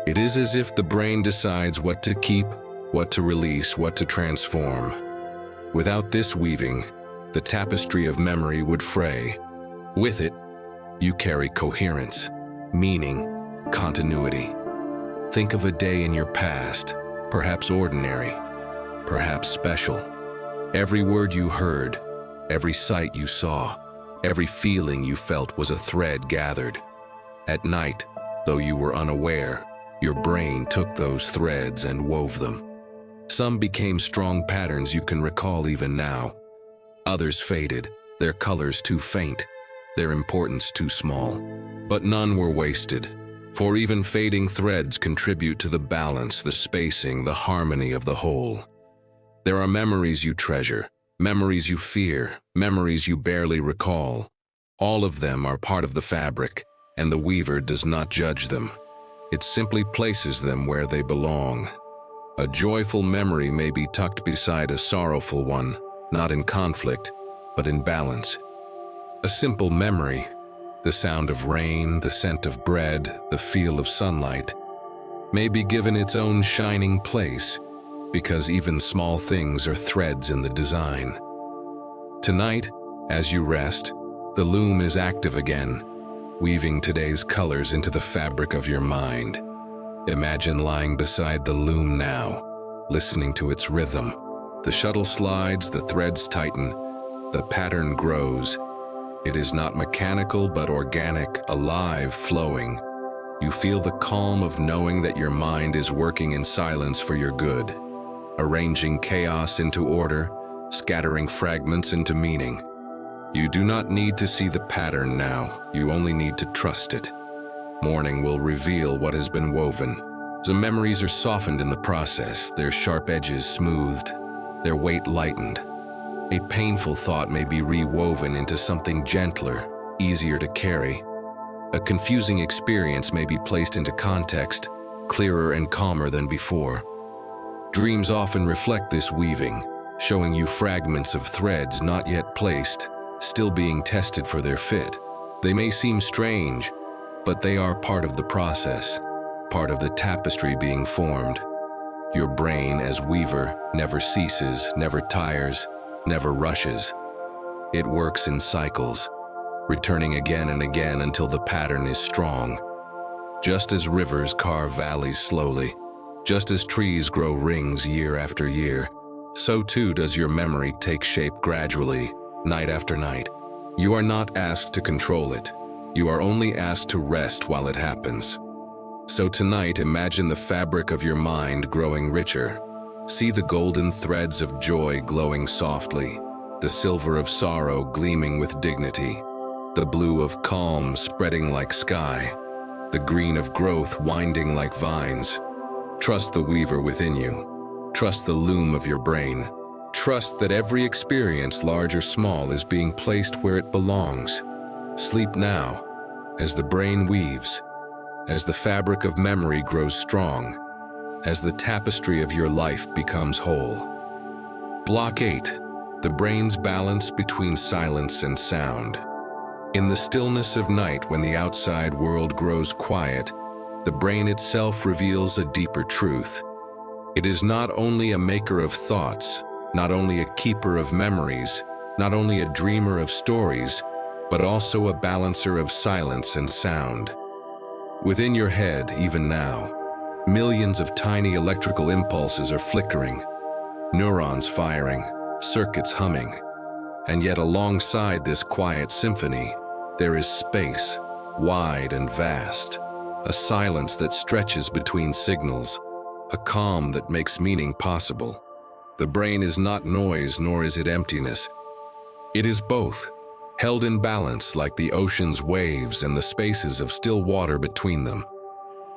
It is as if the brain decides what to keep, what to release, what to transform. Without this weaving, the tapestry of memory would fray. With it, you carry coherence, meaning, continuity. Think of a day in your past, perhaps ordinary, perhaps special. Every word you heard, every sight you saw, every feeling you felt was a thread gathered. At night, though you were unaware, Your brain took those threads and wove them. Some became strong patterns you can recall even now. Others faded, their colors too faint, their importance too small. But none were wasted, for even fading threads contribute to the balance, the spacing, the harmony of the whole. There are memories you treasure, memories you fear, memories you barely recall. All of them are part of the fabric, and the weaver does not judge them. It simply places them where they belong. A joyful memory may be tucked beside a sorrowful one, not in conflict, but in balance. A simple memory, the sound of rain, the scent of bread, the feel of sunlight, may be given its own shining place, because even small things are threads in the design. Tonight, as you rest, the loom is active again, weaving today's colors into the fabric of your mind. Imagine lying beside the loom now, listening to its rhythm. The shuttle slides, the threads tighten, the pattern grows. It is not mechanical but organic, alive, flowing. You feel the calm of knowing that your mind is working in silence for your good, arranging chaos into order, scattering fragments into meaning. You do not need to see the pattern now, you only need to trust it. Morning will reveal what has been woven. The memories are softened in the process, their sharp edges smoothed, their weight lightened. A painful thought may be rewoven into something gentler, easier to carry. A confusing experience may be placed into context, clearer and calmer than before. Dreams often reflect this weaving, showing you fragments of threads not yet placed, still being tested for their fit. They may seem strange, but they are part of the process, part of the tapestry being formed. Your brain, as weaver, never ceases, never tires, never rushes. It works in cycles, returning again and again until the pattern is strong. Just as rivers carve valleys slowly, just as trees grow rings year after year, so too does your memory take shape gradually, night after night. You are not asked to control it. You are only asked to rest while it happens. So tonight, imagine the fabric of your mind growing richer. See the golden threads of joy glowing softly, the silver of sorrow gleaming with dignity, the blue of calm spreading like sky, the green of growth winding like vines. Trust the weaver within you. Trust the loom of your brain. Trust that every experience, large or small, is being placed where it belongs. Sleep now, as the brain weaves, as the fabric of memory grows strong, as the tapestry of your life becomes whole. Block 8. The brain's balance between silence and sound. In the stillness of night, when the outside world grows quiet, the brain itself reveals a deeper truth. It is not only a maker of thoughts, not only a keeper of memories, not only a dreamer of stories, but also a balancer of silence and sound. Within your head, even now, millions of tiny electrical impulses are flickering, neurons firing, circuits humming. And yet alongside this quiet symphony, there is space, wide and vast, a silence that stretches between signals, a calm that makes meaning possible. The brain is not noise, nor is it emptiness. It is both, held in balance like the ocean's waves and the spaces of still water between them.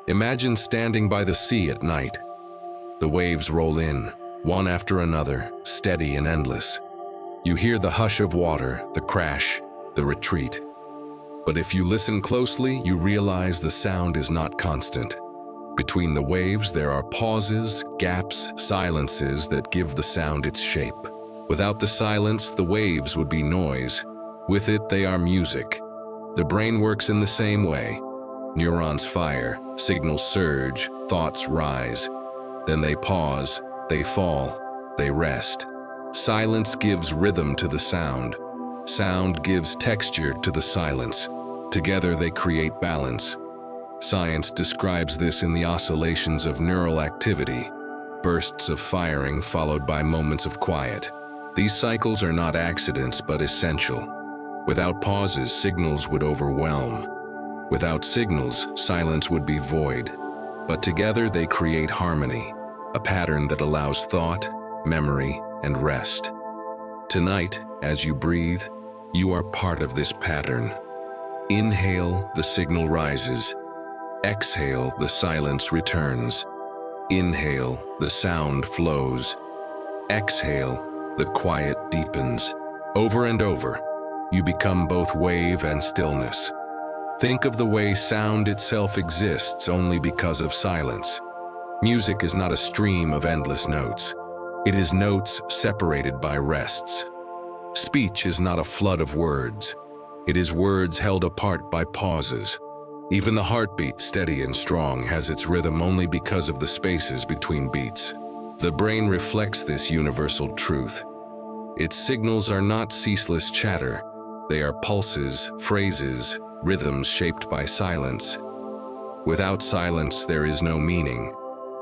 Imagine standing by the sea at night. The waves roll in, one after another, steady and endless. You hear the hush of water, the crash, the retreat. But if you listen closely, you realize the sound is not constant. Between the waves, there are pauses, gaps, silences that give the sound its shape. Without the silence, the waves would be noise. With it, they are music. The brain works in the same way. Neurons fire, signals surge, thoughts rise. Then they pause, they fall, they rest. Silence gives rhythm to the sound. Sound gives texture to the silence. Together they create balance. Science describes this in the oscillations of neural activity, bursts of firing followed by moments of quiet. These cycles are not accidents but essential. Without pauses, signals would overwhelm. Without signals, silence would be void. but together they create harmony, a pattern that allows thought, memory, and rest. Tonight, as you breathe, you are part of this pattern. Inhale, the signal rises. Exhale, the silence returns. Inhale, the sound flows. Exhale, the quiet deepens. Over and over, you become both wave and stillness. Think of the way sound itself exists only because of silence. Music is not a stream of endless notes. It is notes separated by rests. Speech is not a flood of words. It is words held apart by pauses. Even the heartbeat, steady and strong, has its rhythm only because of the spaces between beats. The brain reflects this universal truth. Its signals are not ceaseless chatter. They are pulses, phrases, rhythms shaped by silence. Without silence, there is no meaning.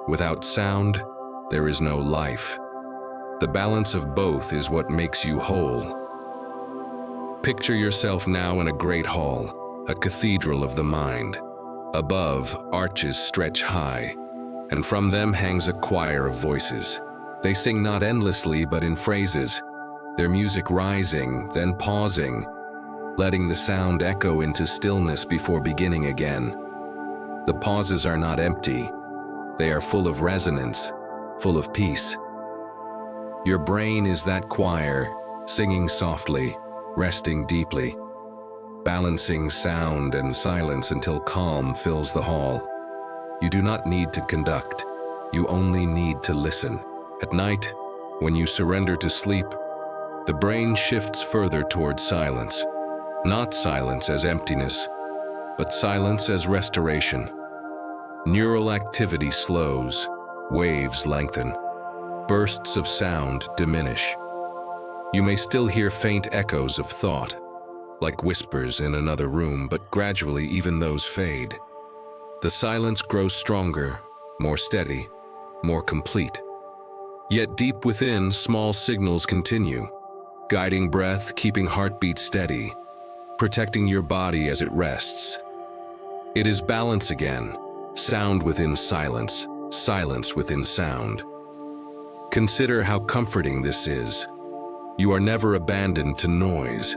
Without sound, there is no life. The balance of both is what makes you whole. Picture yourself now in a great hall, a cathedral of the mind. Above, arches stretch high, and from them hangs a choir of voices. They sing not endlessly, but in phrases, their music rising, then pausing, letting the sound echo into stillness before beginning again. The pauses are not empty. They are full of resonance, full of peace. Your brain is that choir, singing softly, resting deeply, balancing sound and silence until calm fills the hall. You do not need to conduct. You only need to listen. At night, when you surrender to sleep, the brain shifts further towards silence. Not silence as emptiness, but silence as restoration. Neural activity slows, waves lengthen, bursts of sound diminish. You may still hear faint echoes of thought, like whispers in another room, but gradually even those fade. The silence grows stronger, more steady, more complete. Yet deep within, small signals continue, guiding breath, keeping heartbeat steady, protecting your body as it rests. It is balance again, sound within silence, silence within sound. Consider how comforting this is. You are never abandoned to noise,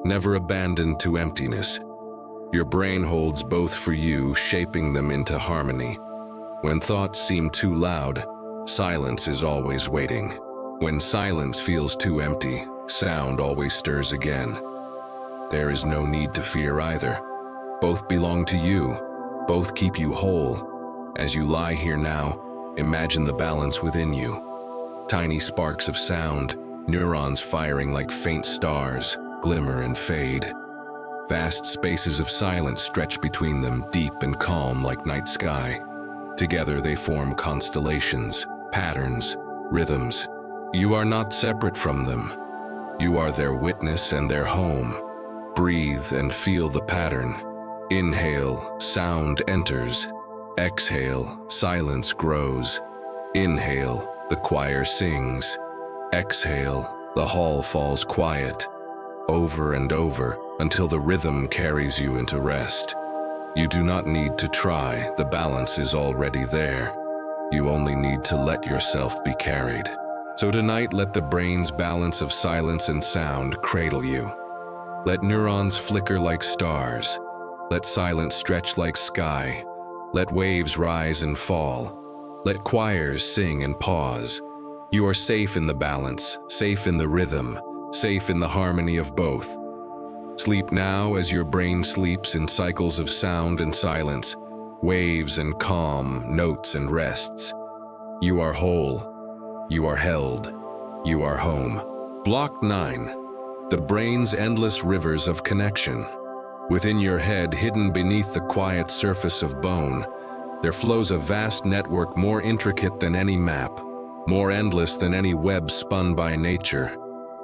never abandoned to emptiness. Your brain holds both for you, shaping them into harmony. When thoughts seem too loud, silence is always waiting. When silence feels too empty, sound always stirs again. There is no need to fear either. Both belong to you. Both keep you whole. As you lie here now, imagine the balance within you. Tiny sparks of sound, neurons firing like faint stars, glimmer and fade. Vast spaces of silence stretch between them, deep and calm like night sky. Together they form constellations, patterns, rhythms. You are not separate from them. You are their witness and their home. Breathe and feel the pattern. Inhale, sound enters. Exhale, silence grows. Inhale, the choir sings. Exhale, the hall falls quiet. Over and over until the rhythm carries you into rest. You do not need to try, the balance is already there. You only need to let yourself be carried. So tonight, let the brain's balance of silence and sound cradle you. Let neurons flicker like stars. Let silence stretch like sky. Let waves rise and fall. Let choirs sing and pause. You are safe in the balance, safe in the rhythm, safe in the harmony of both. Sleep now as your brain sleeps in cycles of sound and silence, waves and calm, notes and rests. You are whole. You are held. You are home. Block 9. The brain's endless rivers of connection. Within your head, hidden beneath the quiet surface of bone, there flows a vast network more intricate than any map, more endless than any web spun by nature,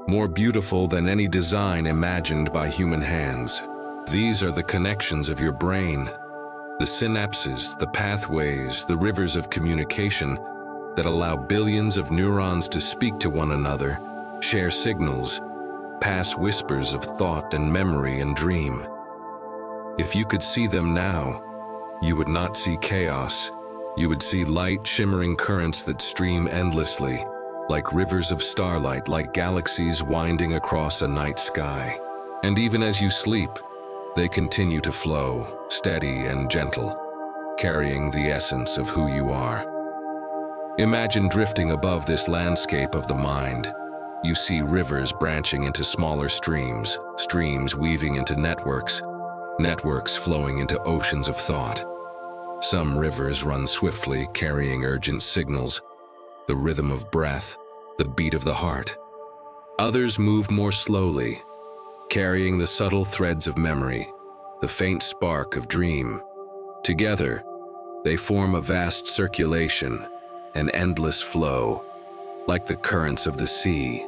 more beautiful than any design imagined by human hands. These are the connections of your brain, the synapses, the pathways, the rivers of communication that allow billions of neurons to speak to one another, share signals, pass whispers of thought and memory and dream. If you could see them now, you would not see chaos. You would see light, shimmering currents that stream endlessly, like rivers of starlight, like galaxies winding across a night sky. And even as you sleep, they continue to flow, steady and gentle, carrying the essence of who you are. Imagine drifting above this landscape of the mind. You see rivers branching into smaller streams, streams weaving into networks, networks flowing into oceans of thought. Some rivers run swiftly, carrying urgent signals, the rhythm of breath, the beat of the heart. Others move more slowly, carrying the subtle threads of memory, the faint spark of dream. Together, they form a vast circulation, an endless flow, like the currents of the sea,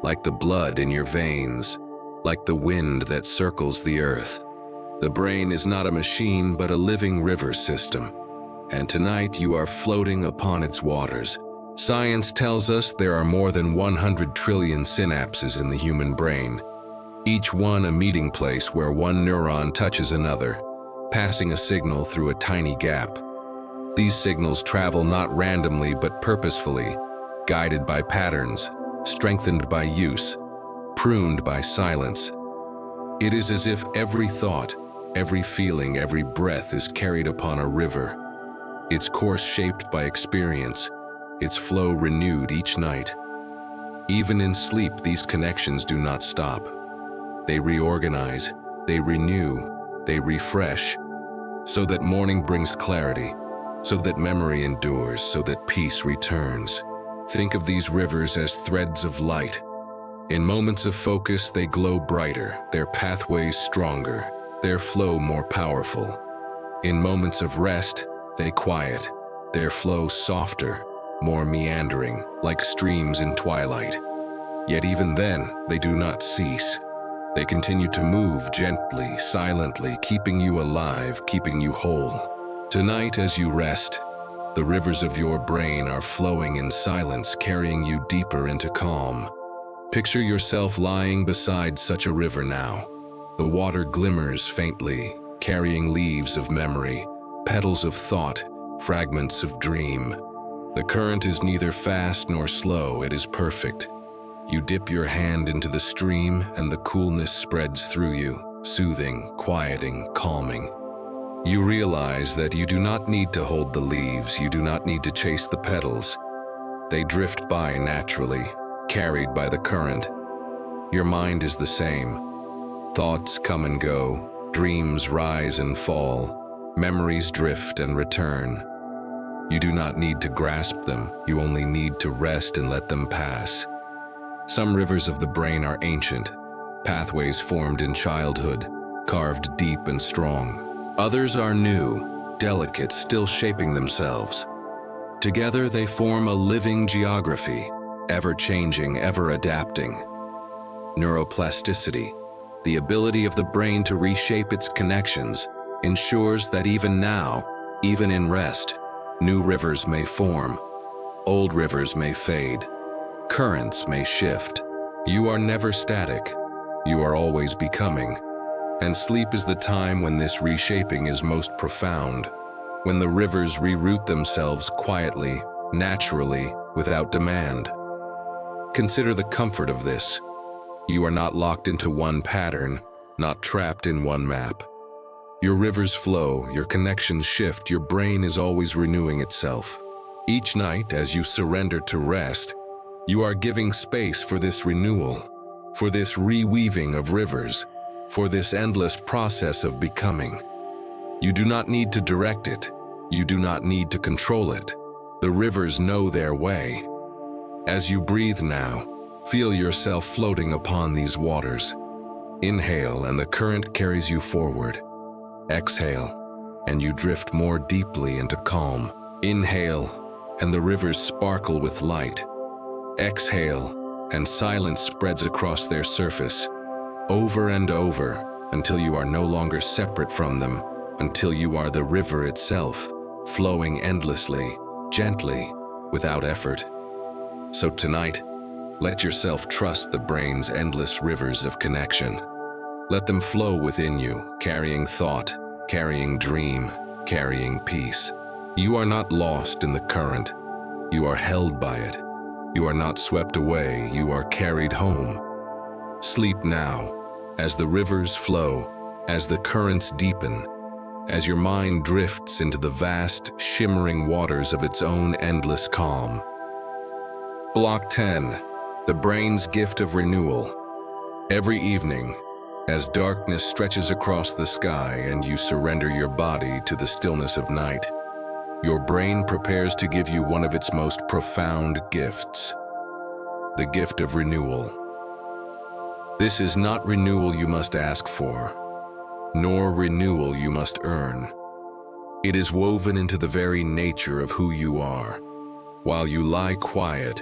like the blood in your veins, like the wind that circles the earth. The brain is not a machine, but a living river system, and tonight you are floating upon its waters. Science tells us there are more than 100 trillion synapses in the human brain, each one a meeting place where one neuron touches another, passing a signal through a tiny gap. These signals travel not randomly but purposefully, guided by patterns, strengthened by use, pruned by silence. It is as if every thought, every feeling, every breath is carried upon a river, its course shaped by experience, its flow renewed each night. Even in sleep, these connections do not stop. They reorganize, they renew, they refresh, so that morning brings clarity, so that memory endures, so that peace returns. Think of these rivers as threads of light. In moments of focus, they glow brighter, their pathways stronger, their flow more powerful. In moments of rest, they quiet, their flow softer, more meandering, like streams in twilight. Yet even then, they do not cease. They continue to move gently, silently, keeping you alive, keeping you whole. Tonight, as you rest, the rivers of your brain are flowing in silence, carrying you deeper into calm. Picture yourself lying beside such a river now. The water glimmers faintly, carrying leaves of memory, petals of thought, fragments of dream. The current is neither fast nor slow, it is perfect. You dip your hand into the stream and the coolness spreads through you, soothing, quieting, calming. You realize that you do not need to hold the leaves, you do not need to chase the petals. They drift by naturally, carried by the current. Your mind is the same. Thoughts come and go, dreams rise and fall, memories drift and return. You do not need to grasp them, you only need to rest and let them pass. Some rivers of the brain are ancient, pathways formed in childhood, carved deep and strong. Others are new, delicate, still shaping themselves. Together they form a living geography, ever-changing, ever-adapting. Neuroplasticity, the ability of the brain to reshape its connections, ensures that even now, even in rest, new rivers may form, old rivers may fade, currents may shift. You are never static. You are always becoming. And sleep is the time when this reshaping is most profound, when the rivers reroute themselves quietly, naturally, without demand. Consider the comfort of this. You are not locked into one pattern, not trapped in one map. Your rivers flow, your connections shift, your brain is always renewing itself. Each night, as you surrender to rest, you are giving space for this renewal, for this reweaving of rivers, for this endless process of becoming. You do not need to direct it. You do not need to control it. The rivers know their way. As you breathe now, feel yourself floating upon these waters. Inhale, and the current carries you forward. Exhale, and you drift more deeply into calm. Inhale, and the rivers sparkle with light. Exhale, and silence spreads across their surface, over and over, until you are no longer separate from them, until you are the river itself, flowing endlessly, gently, without effort. So tonight, let yourself trust the brain's endless rivers of connection. Let them flow within you, carrying thought, carrying dream, carrying peace. You are not lost in the current. You are held by it. You are not swept away. You are carried home. Sleep now, as the rivers flow, as the currents deepen, as your mind drifts into the vast, shimmering waters of its own endless calm. Block 10. The brain's gift of renewal. Every evening, as darkness stretches across the sky and you surrender your body to the stillness of night, your brain prepares to give you one of its most profound gifts, the gift of renewal. This is not renewal you must ask for, nor renewal you must earn. It is woven into the very nature of who you are. While you lie quiet,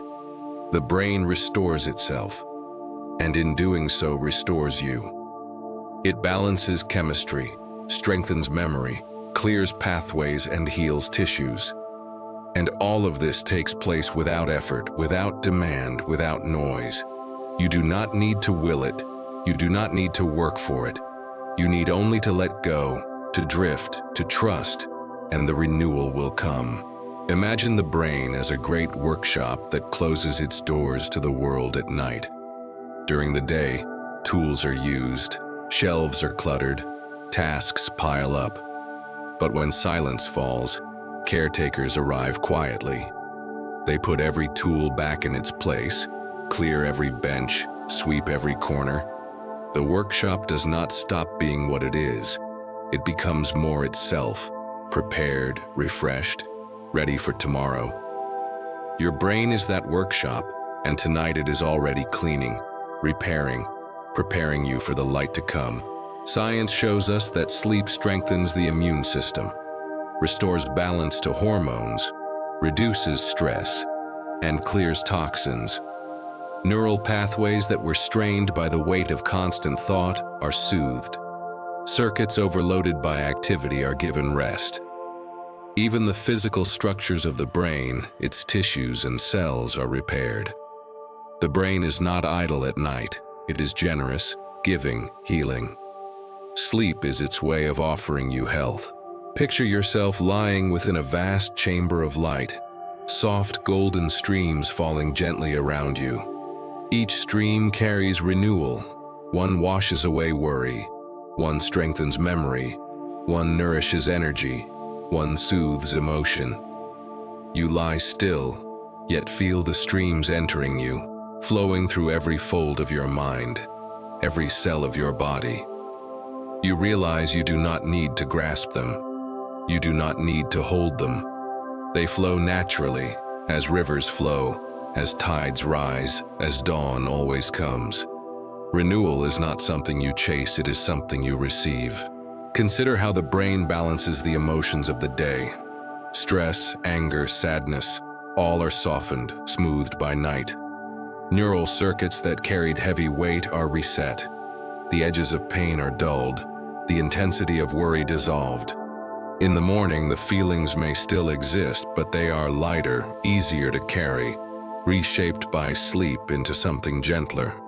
the brain restores itself, and in doing so restores you. It balances chemistry, strengthens memory, clears pathways, and heals tissues. And all of this takes place without effort, without demand, without noise. You do not need to will it. You do not need to work for it. You need only to let go, to drift, to trust, and the renewal will come. Imagine the brain as a great workshop that closes its doors to the world at night. During the day, tools are used, shelves are cluttered, tasks pile up. But when silence falls, caretakers arrive quietly. They put every tool back in its place, clear every bench, sweep every corner. The workshop does not stop being what it is. It becomes more itself, prepared, refreshed, ready for tomorrow. Your brain is that workshop, and tonight it is already cleaning, repairing, preparing you for the light to come. Science shows us that sleep strengthens the immune system, restores balance to hormones, reduces stress, and clears toxins. Neural pathways that were strained by the weight of constant thought are soothed. Circuits overloaded by activity are given rest. Even the physical structures of the brain, its tissues and cells, are repaired. The brain is not idle at night. It is generous, giving, healing. Sleep is its way of offering you health. Picture yourself lying within a vast chamber of light, soft golden streams falling gently around you. Each stream carries renewal. One washes away worry. One strengthens memory. One nourishes energy. One soothes emotion. You lie still, yet feel the streams entering you, flowing through every fold of your mind, every cell of your body. You realize you do not need to grasp them. You do not need to hold them. They flow naturally, as rivers flow, as tides rise, as dawn always comes. Renewal is not something you chase, it is something you receive. Consider how the brain balances the emotions of the day. Stress, anger, sadness, all are softened, smoothed by night. Neural circuits that carried heavy weight are reset. The edges of pain are dulled, the intensity of worry dissolved. In the morning, the feelings may still exist, but they are lighter, easier to carry, reshaped by sleep into something gentler.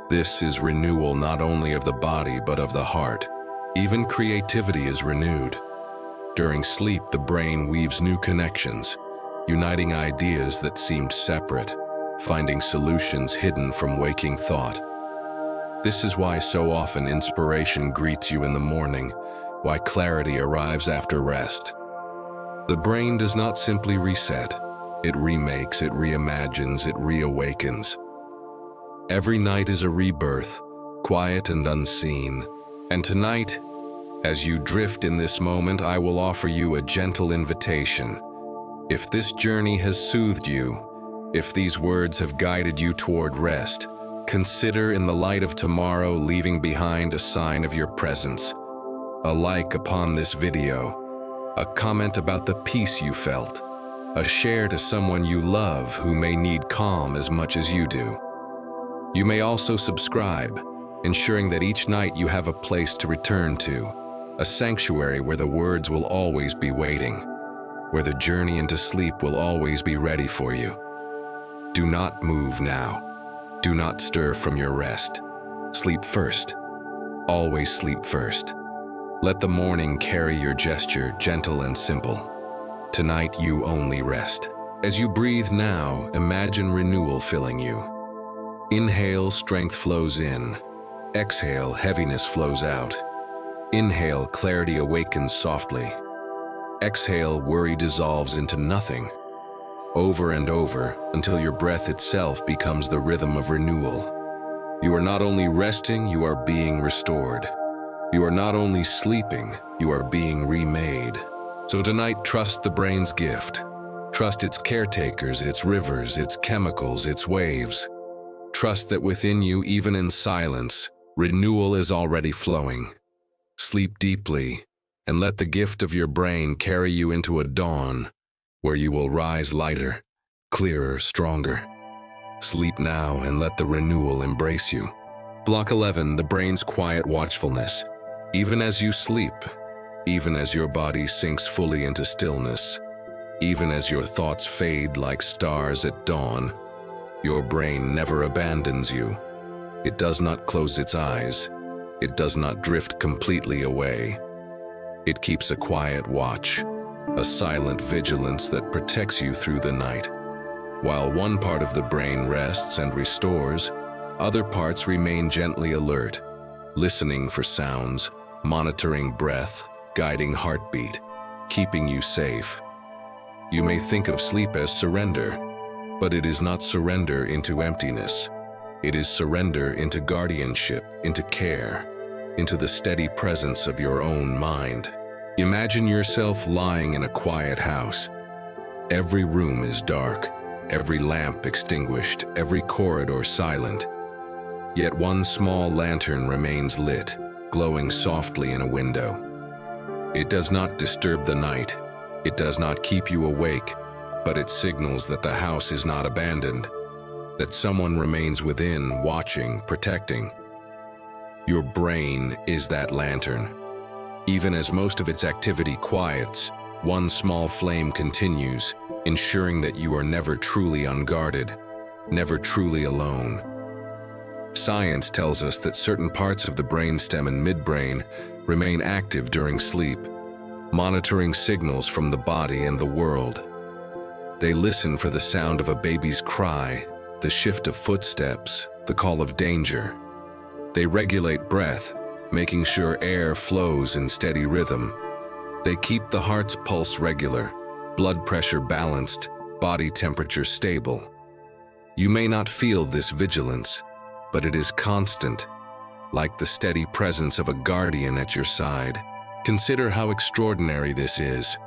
This is renewal not only of the body, but of the heart. Even creativity is renewed. During sleep, the brain weaves new connections, uniting ideas that seemed separate, finding solutions hidden from waking thought. This is why so often inspiration greets you in the morning, why clarity arrives after rest. The brain does not simply reset. It remakes, it reimagines, it reawakens. Every night is a rebirth, quiet and unseen. And tonight, as you drift in this moment, I will offer you a gentle invitation. If this journey has soothed you, if these words have guided you toward rest, consider in the light of tomorrow leaving behind a sign of your presence. A like upon this video, a comment about the peace you felt, a share to someone you love who may need calm as much as you do. You may also subscribe, ensuring that each night you have a place to return to, a sanctuary where the words will always be waiting, where the journey into sleep will always be ready for you. Do not move now. Do not stir from your rest. Sleep first. Always sleep first. Let the morning carry your gesture, gentle and simple. Tonight you only rest. As you breathe now, imagine renewal filling you. Inhale, strength flows in. Exhale, heaviness flows out. Inhale, clarity awakens softly. Exhale, worry dissolves into nothing. Over and over, until your breath itself becomes the rhythm of renewal. You are not only resting, you are being restored. You are not only sleeping, you are being remade. So tonight, trust the brain's gift. Trust its caretakers, its rivers, its chemicals, its waves. Trust that within you, even in silence, renewal is already flowing. Sleep deeply, and let the gift of your brain carry you into a dawn where you will rise lighter, clearer, stronger. Sleep now and let the renewal embrace you. Block 11, the brain's quiet watchfulness. Even as you sleep, even as your body sinks fully into stillness, even as your thoughts fade like stars at dawn, your brain never abandons you. It does not close its eyes. It does not drift completely away. It keeps a quiet watch, a silent vigilance that protects you through the night. While one part of the brain rests and restores, other parts remain gently alert, listening for sounds, monitoring breath, guiding heartbeat, keeping you safe. You may think of sleep as surrender, but it is not surrender into emptiness. It is surrender into guardianship, into care, into the steady presence of your own mind. Imagine yourself lying in a quiet house. Every room is dark, every lamp extinguished, every corridor silent. Yet one small lantern remains lit, glowing softly in a window. It does not disturb the night. It does not keep you awake, but it signals that the house is not abandoned, that someone remains within, watching, protecting. Your brain is that lantern. Even as most of its activity quiets, one small flame continues, ensuring that you are never truly unguarded, never truly alone. Science tells us that certain parts of the brainstem and midbrain remain active during sleep, monitoring signals from the body and the world. They listen for the sound of a baby's cry, the shift of footsteps, the call of danger. They regulate breath, making sure air flows in steady rhythm. They keep the heart's pulse regular, blood pressure balanced, body temperature stable. You may not feel this vigilance, but it is constant, like the steady presence of a guardian at your side. Consider how extraordinary this is.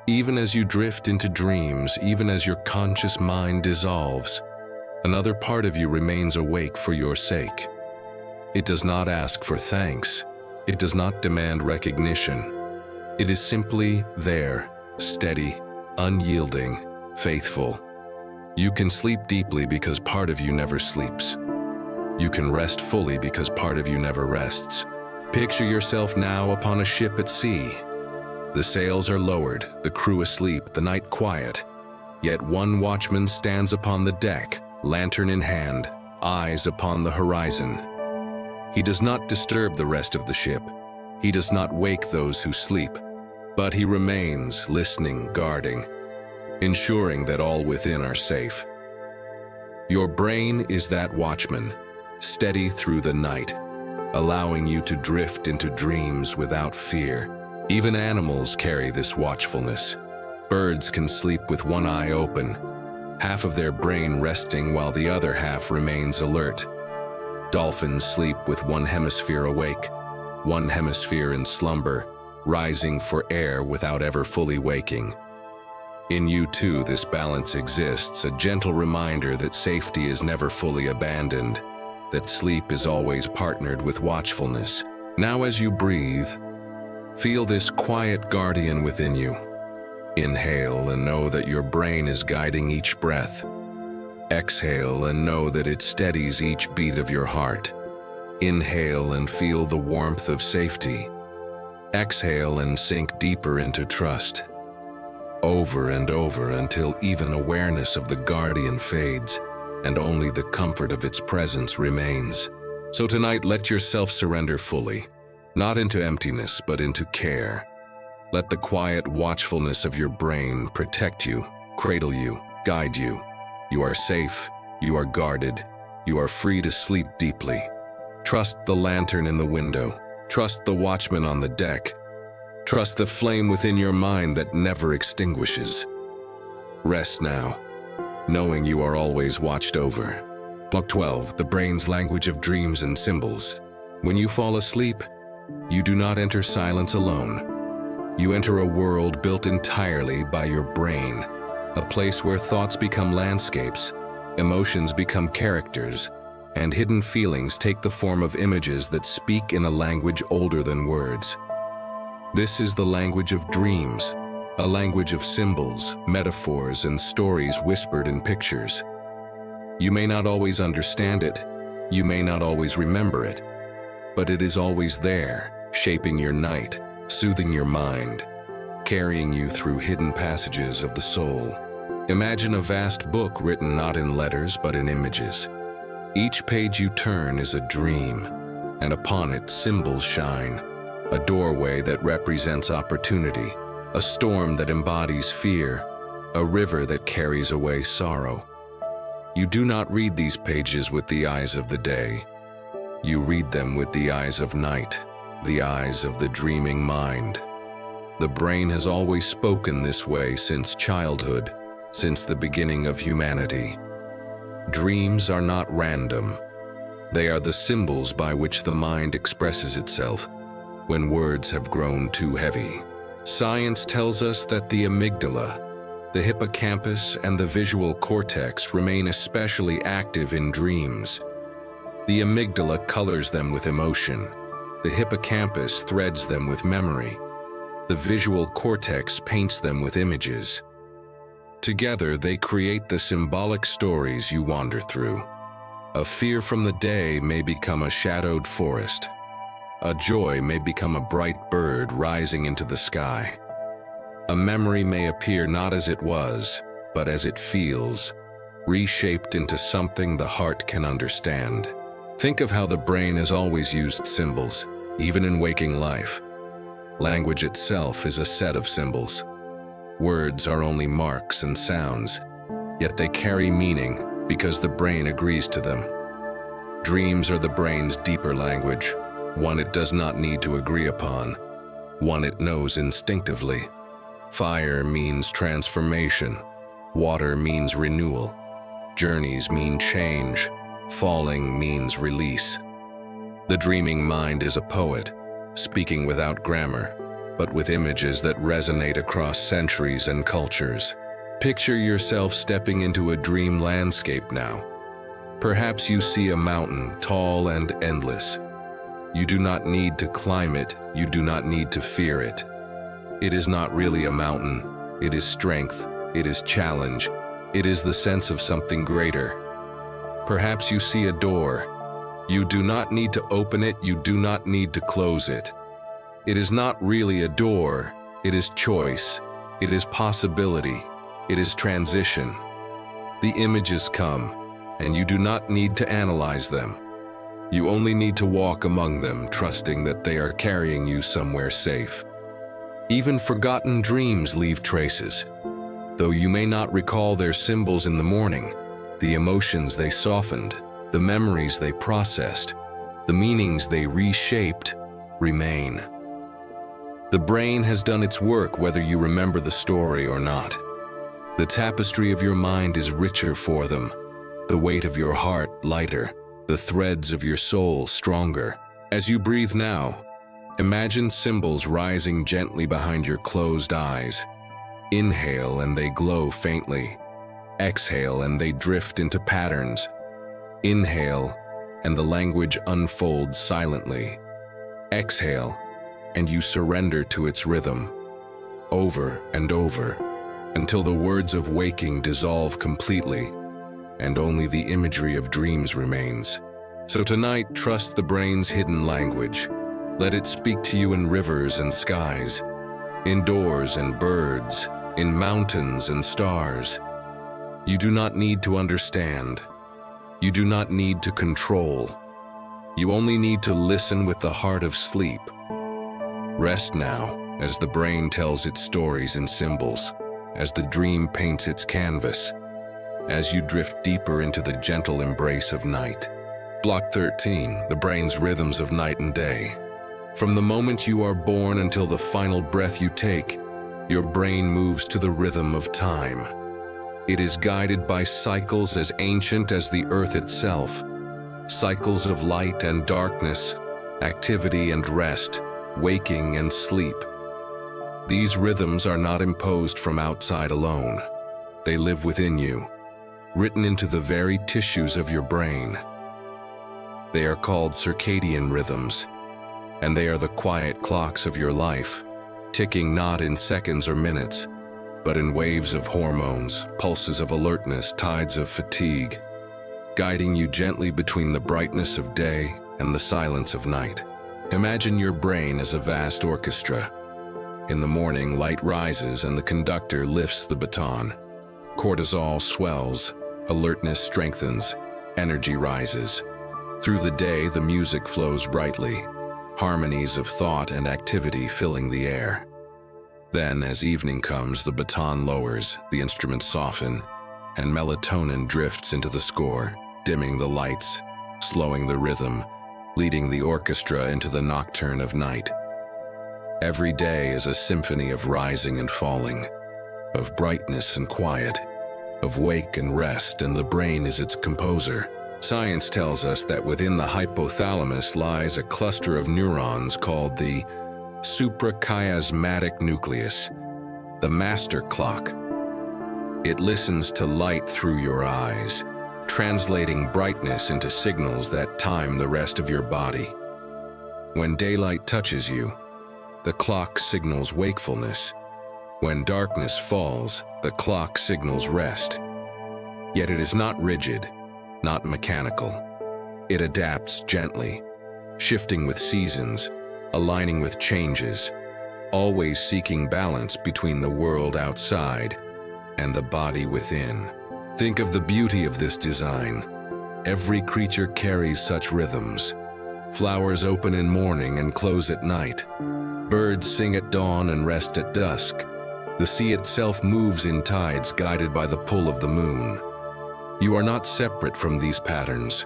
Even as you drift into dreams, even as your conscious mind dissolves, another part of you remains awake for your sake. It does not ask for thanks. It does not demand recognition. It is simply there, steady, unyielding, faithful. You can sleep deeply because part of you never sleeps. You can rest fully because part of you never rests. Picture yourself now upon a ship at sea. The sails are lowered, the crew asleep, the night quiet. Yet one watchman stands upon the deck, lantern in hand, eyes upon the horizon. He does not disturb the rest of the ship. He does not wake those who sleep, but he remains listening, guarding, ensuring that all within are safe. Your brain is that watchman, steady through the night, allowing you to drift into dreams without fear. Even animals carry this watchfulness. Birds can sleep with one eye open, half of their brain resting while the other half remains alert. Dolphins sleep with one hemisphere awake, one hemisphere in slumber, rising for air without ever fully waking. In you too, this balance exists, a gentle reminder that safety is never fully abandoned, that sleep is always partnered with watchfulness. Now as you breathe, feel this quiet guardian within you. Inhale and know that your brain is guiding each breath. Exhale and know that it steadies each beat of your heart. Inhale and feel the warmth of safety. Exhale and sink deeper into trust. Over and over until even awareness of the guardian fades and only the comfort of its presence remains. So tonight, let yourself surrender fully, not into emptiness, but into care. Let the quiet watchfulness of your brain protect you, cradle you, guide you. You are safe, you are guarded, you are free to sleep deeply. Trust the lantern in the window. Trust the watchman on the deck. Trust the flame within your mind that never extinguishes. Rest now, knowing you are always watched over. Block 12, the brain's language of dreams and symbols. When you fall asleep, you do not enter silence alone. You enter a world built entirely by your brain, a place where thoughts become landscapes, emotions become characters, and hidden feelings take the form of images that speak in a language older than words. This is the language of dreams, a language of symbols, metaphors, and stories whispered in pictures. You may not always understand it, you may not always remember it, but it is always there, shaping your night, soothing your mind, carrying you through hidden passages of the soul. Imagine a vast book written not in letters but in images. Each page you turn is a dream, and upon it symbols shine, a doorway that represents opportunity, a storm that embodies fear, a river that carries away sorrow. You do not read these pages with the eyes of the day. You read them with the eyes of night, the eyes of the dreaming mind. The brain has always spoken this way since childhood, since the beginning of humanity. Dreams are not random. They are the symbols by which the mind expresses itself when words have grown too heavy. Science tells us that the amygdala, the hippocampus, and the visual cortex remain especially active in dreams. The amygdala colors them with emotion. The hippocampus threads them with memory. The visual cortex paints them with images. Together, they create the symbolic stories you wander through. A fear from the day may become a shadowed forest. A joy may become a bright bird rising into the sky. A memory may appear not as it was, but as it feels, reshaped into something the heart can understand. Think of how the brain has always used symbols, even in waking life. Language itself is a set of symbols. Words are only marks and sounds, yet they carry meaning because the brain agrees to them. Dreams are the brain's deeper language, one it does not need to agree upon, one it knows instinctively. Fire means transformation, water means renewal, journeys mean change, falling means release. The dreaming mind is a poet, speaking without grammar, but with images that resonate across centuries and cultures. Picture yourself stepping into a dream landscape now. Perhaps you see a mountain, tall and endless. You do not need to climb it, you do not need to fear it. It is not really a mountain, it is strength, it is challenge, it is the sense of something greater. Perhaps you see a door. You do not need to open it, you do not need to close it. It is not really a door, it is choice, it is possibility, it is transition. The images come, and you do not need to analyze them. You only need to walk among them, trusting that they are carrying you somewhere safe. Even forgotten dreams leave traces. Though you may not recall their symbols in the morning, the emotions they softened, the memories they processed, the meanings they reshaped, remain. The brain has done its work whether you remember the story or not. The tapestry of your mind is richer for them, the weight of your heart lighter, the threads of your soul stronger. As you breathe now, imagine symbols rising gently behind your closed eyes. Inhale and they glow faintly. Exhale and they drift into patterns. Inhale and the language unfolds silently. Exhale and you surrender to its rhythm, over and over, until the words of waking dissolve completely, and only the imagery of dreams remains. So tonight, trust the brain's hidden language. Let it speak to you in rivers and skies, in doors and birds, in mountains and stars. You do not need to understand. You do not need to control. You only need to listen with the heart of sleep. Rest now, as the brain tells its stories in symbols, as the dream paints its canvas, as you drift deeper into the gentle embrace of night. Block 13, the brain's rhythms of night and day. From the moment you are born until the final breath you take, your brain moves to the rhythm of time. It is guided by cycles as ancient as the earth itself, cycles of light and darkness, activity and rest, waking and sleep. These rhythms are not imposed from outside alone. They live within you, written into the very tissues of your brain. They are called circadian rhythms, and they are the quiet clocks of your life, ticking not in seconds or minutes, but in waves of hormones, pulses of alertness, tides of fatigue, guiding you gently between the brightness of day and the silence of night. Imagine your brain as a vast orchestra. In the morning, light rises and the conductor lifts the baton. Cortisol swells, alertness strengthens, energy rises. Through the day, the music flows brightly, harmonies of thought and activity filling the air. Then, as evening comes, the baton lowers, the instruments soften, and melatonin drifts into the score, dimming the lights, slowing the rhythm, leading the orchestra into the nocturne of night. Every day is a symphony of rising and falling, of brightness and quiet, of wake and rest, and the brain is its composer. Science tells us that within the hypothalamus lies a cluster of neurons called the suprachiasmatic nucleus, the master clock. It listens to light through your eyes, translating brightness into signals that time the rest of your body. When daylight touches you, the clock signals wakefulness. When darkness falls, the clock signals rest. Yet it is not rigid, not mechanical. It adapts gently, shifting with seasons, aligning with changes, always seeking balance between the world outside and the body within. Think of the beauty of this design. Every creature carries such rhythms. Flowers open in morning and close at night. Birds sing at dawn and rest at dusk. The sea itself moves in tides guided by the pull of the moon. You are not separate from these patterns.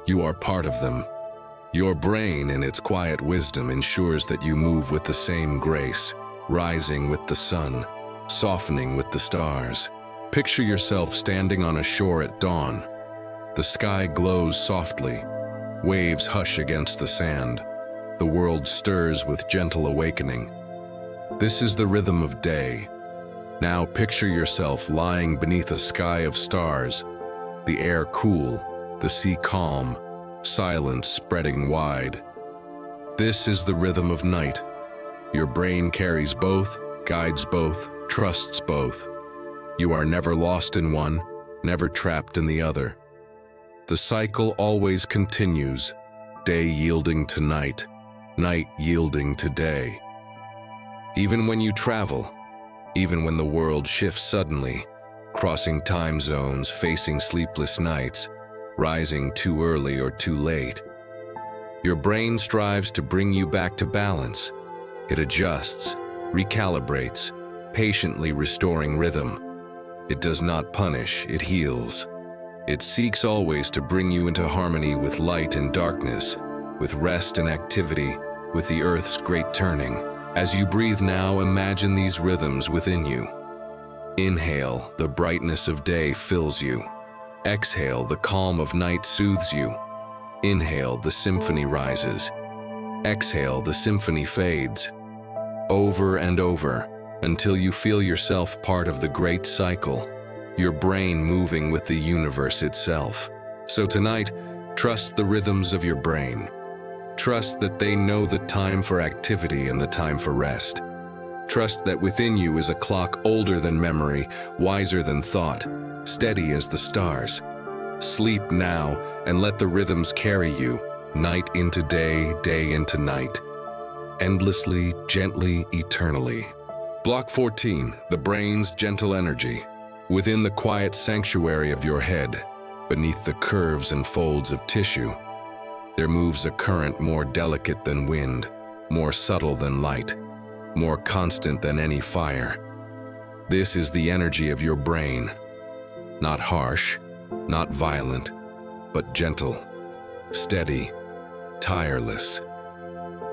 You are part of them. Your brain, in its quiet wisdom, ensures that you move with the same grace, rising with the sun, softening with the stars. Picture yourself standing on a shore at dawn. The sky glows softly. Waves hush against the sand. The world stirs with gentle awakening. This is the rhythm of day. Now picture yourself lying beneath a sky of stars, the air cool, the sea calm, silence spreading wide. This is the rhythm of night. Your brain carries both, guides both, trusts both. You are never lost in one, never trapped in the other. The cycle always continues, day yielding to night, night yielding to day. Even when you travel, even when the world shifts suddenly, crossing time zones, facing sleepless nights, rising too early or too late, your brain strives to bring you back to balance. It adjusts, recalibrates, patiently restoring rhythm. It does not punish, it heals. It seeks always to bring you into harmony with light and darkness, with rest and activity, with the earth's great turning. As you breathe now, imagine these rhythms within you. Inhale, the brightness of day fills you. Exhale, the calm of night soothes you. Inhale, the symphony rises. Exhale, the symphony fades. Over and over, until you feel yourself part of the great cycle, your brain moving with the universe itself. So tonight, trust the rhythms of your brain. Trust that they know the time for activity and the time for rest. Trust that within you is a clock older than memory, wiser than thought, steady as the stars. Sleep now and let the rhythms carry you, night into day, day into night. Endlessly, gently, eternally. Block 14, the brain's gentle energy. Within the quiet sanctuary of your head, beneath the curves and folds of tissue, there moves a current more delicate than wind, more subtle than light, more constant than any fire. This is the energy of your brain. Not harsh, not violent, but gentle, steady, tireless.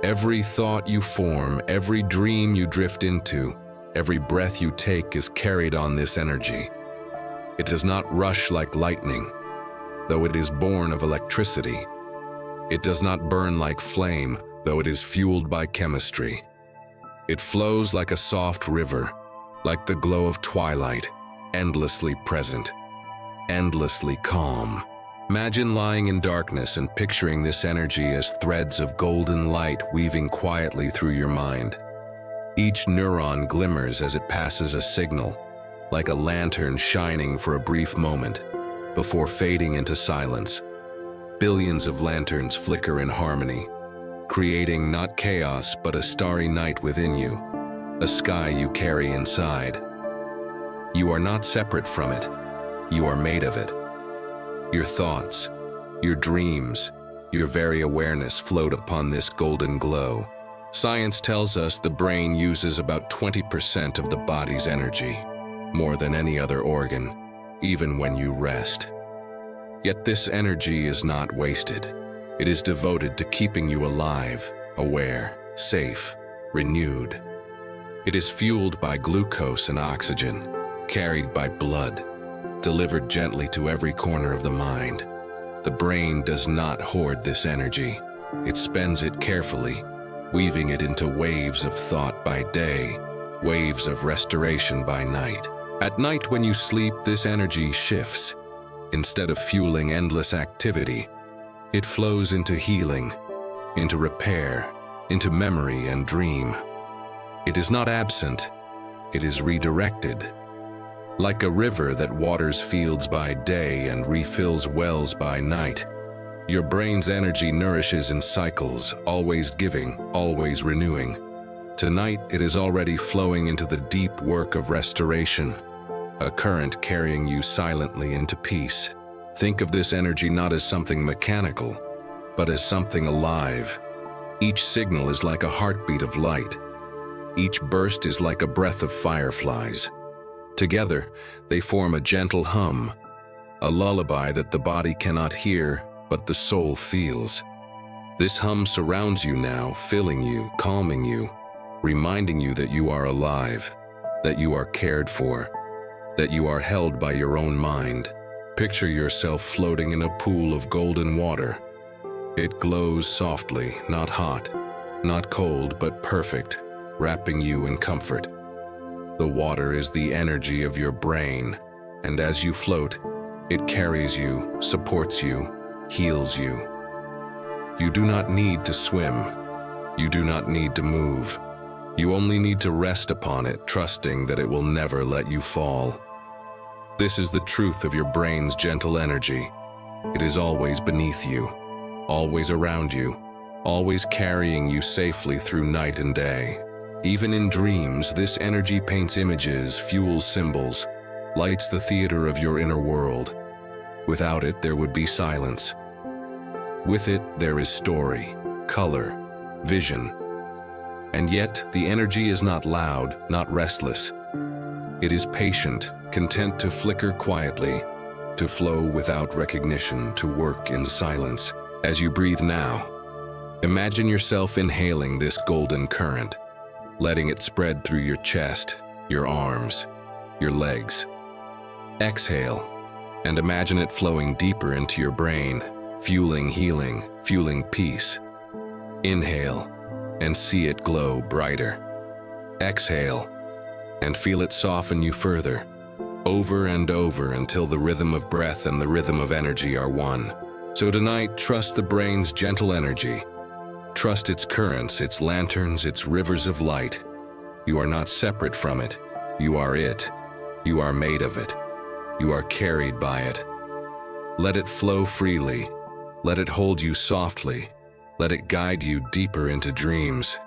Every thought you form, every dream you drift into, every breath you take is carried on this energy. It does not rush like lightning, though it is born of electricity. It does not burn like flame, though it is fueled by chemistry. It flows like a soft river, like the glow of twilight, endlessly present, endlessly calm. Imagine lying in darkness and picturing this energy as threads of golden light weaving quietly through your mind. Each neuron glimmers as it passes a signal, like a lantern shining for a brief moment, before fading into silence. Billions of lanterns flicker in harmony, creating not chaos but a starry night within you, a sky you carry inside. You are not separate from it. You are made of it. Your thoughts, your dreams, your very awareness float upon this golden glow. Science tells us the brain uses about 20% of the body's energy, more than any other organ, even when you rest. Yet this energy is not wasted. It is devoted to keeping you alive, aware, safe, renewed. It is fueled by glucose and oxygen, carried by blood, delivered gently to every corner of the mind. The brain does not hoard this energy. It spends it carefully, weaving it into waves of thought by day, waves of restoration by night. At night when you sleep, this energy shifts. Instead of fueling endless activity, it flows into healing, into repair, into memory and dream. It is not absent, it is redirected. Like a river that waters fields by day and refills wells by night, your brain's energy nourishes in cycles, always giving, always renewing. Tonight, it is already flowing into the deep work of restoration, a current carrying you silently into peace. Think of this energy not as something mechanical, but as something alive. Each signal is like a heartbeat of light. Each burst is like a breath of fireflies. Together, they form a gentle hum, a lullaby that the body cannot hear, but the soul feels. This hum surrounds you now, filling you, calming you, reminding you that you are alive, that you are cared for, that you are held by your own mind. Picture yourself floating in a pool of golden water. It glows softly, not hot, not cold, but perfect, wrapping you in comfort. The water is the energy of your brain, and as you float, it carries you, supports you, heals you. You do not need to swim. You do not need to move. You only need to rest upon it, trusting that it will never let you fall. This is the truth of your brain's gentle energy. It is always beneath you, always around you, always carrying you safely through night and day. Even in dreams, this energy paints images, fuels symbols, lights the theater of your inner world. Without it, there would be silence. With it, there is story, color, vision. And yet, the energy is not loud, not restless. It is patient, content to flicker quietly, to flow without recognition, to work in silence. As you breathe now, imagine yourself inhaling this golden current, letting it spread through your chest, your arms, your legs. Exhale, and imagine it flowing deeper into your brain, fueling healing, fueling peace. Inhale, and see it glow brighter. Exhale, and feel it soften you further, over and over until the rhythm of breath and the rhythm of energy are one. So tonight, trust the brain's gentle energy. Trust its currents, its lanterns, its rivers of light. You are not separate from it. You are it. You are made of it. You are carried by it. Let it flow freely. Let it hold you softly. Let it guide you deeper into dreams.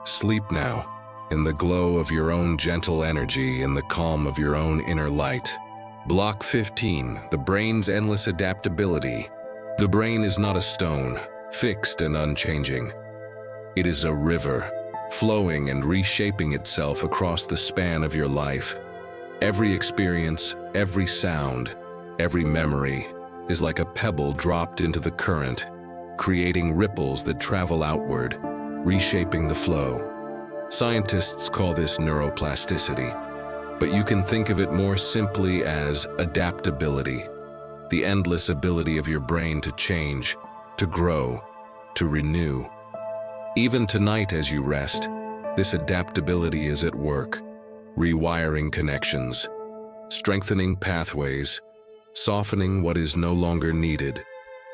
Sleep now, in the glow of your own gentle energy, in the calm of your own inner light. Block 15, the brain's endless adaptability. The brain is not a stone, fixed and unchanging. It is a river, flowing and reshaping itself across the span of your life. Every experience, every sound, every memory is like a pebble dropped into the current, creating ripples that travel outward, reshaping the flow. Scientists call this neuroplasticity, but you can think of it more simply as adaptability, the endless ability of your brain to change, to grow, to renew. Even tonight as you rest, this adaptability is at work, rewiring connections, strengthening pathways, softening what is no longer needed,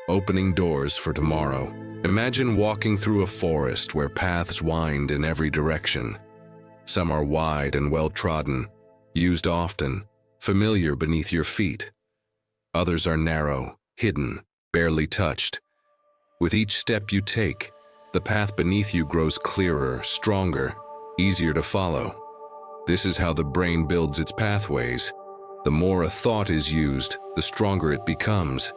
opening doors for tomorrow. Imagine walking through a forest where paths wind in every direction. Some are wide and well-trodden, used often, familiar beneath your feet. Others are narrow, hidden, barely touched. With each step you take, the path beneath you grows clearer, stronger, easier to follow. This is how the brain builds its pathways. The more a thought is used, the stronger it becomes.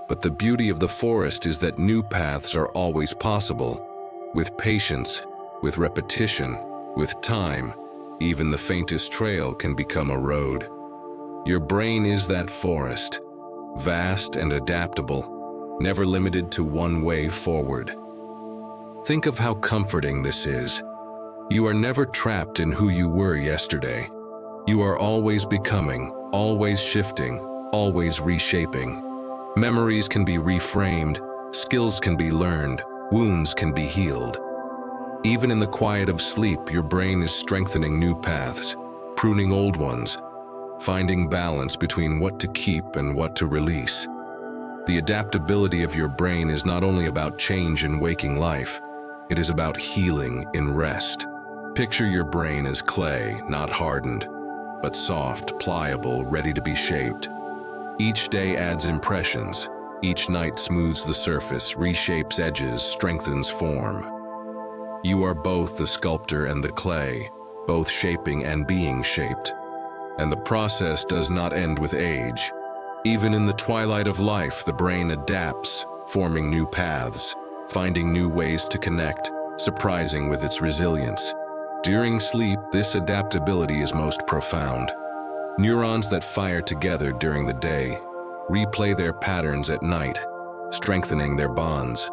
But the beauty of the forest is that new paths are always possible. With patience, with repetition, with time, even the faintest trail can become a road. Your brain is that forest, vast and adaptable, never limited to one way forward. Think of how comforting this is. You are never trapped in who you were yesterday. You are always becoming, always shifting, always reshaping. Memories can be reframed, skills can be learned, wounds can be healed. Even in the quiet of sleep, your brain is strengthening new paths, pruning old ones, finding balance between what to keep and what to release. The adaptability of your brain is not only about change in waking life, it is about healing in rest. Picture your brain as clay, not hardened, but soft, pliable, ready to be shaped. Each day adds impressions. Each night smooths the surface, reshapes edges, strengthens form. You are both the sculptor and the clay, both shaping and being shaped. And the process does not end with age. Even in the twilight of life, the brain adapts, forming new paths, finding new ways to connect, surprising with its resilience. During sleep, this adaptability is most profound. Neurons that fire together during the day replay their patterns at night, strengthening their bonds.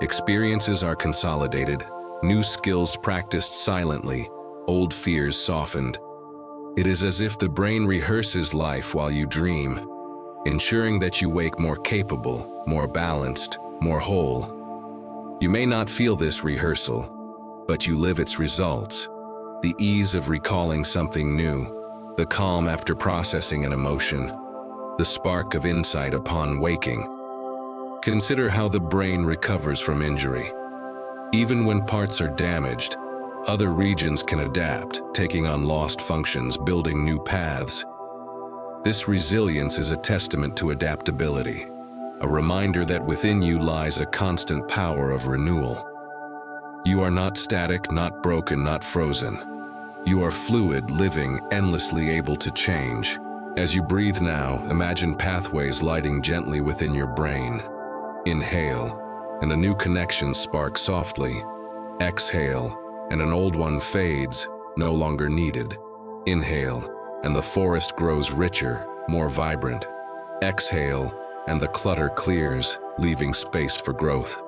Experiences are consolidated, new skills practiced silently, old fears softened. It is as if the brain rehearses life while you dream, ensuring that you wake more capable, more balanced, more whole. You may not feel this rehearsal, but you live its results. The ease of recalling something new, the calm after processing an emotion, the spark of insight upon waking. Consider how the brain recovers from injury. Even when parts are damaged, other regions can adapt, taking on lost functions, building new paths. This resilience is a testament to adaptability, a reminder that within you lies a constant power of renewal. You are not static, not broken, not frozen. You are fluid, living, endlessly able to change. As you breathe now, imagine pathways lighting gently within your brain. Inhale, and a new connection sparks softly. Exhale, and an old one fades, no longer needed. Inhale, and the forest grows richer, more vibrant. Exhale, and the clutter clears, leaving space for growth.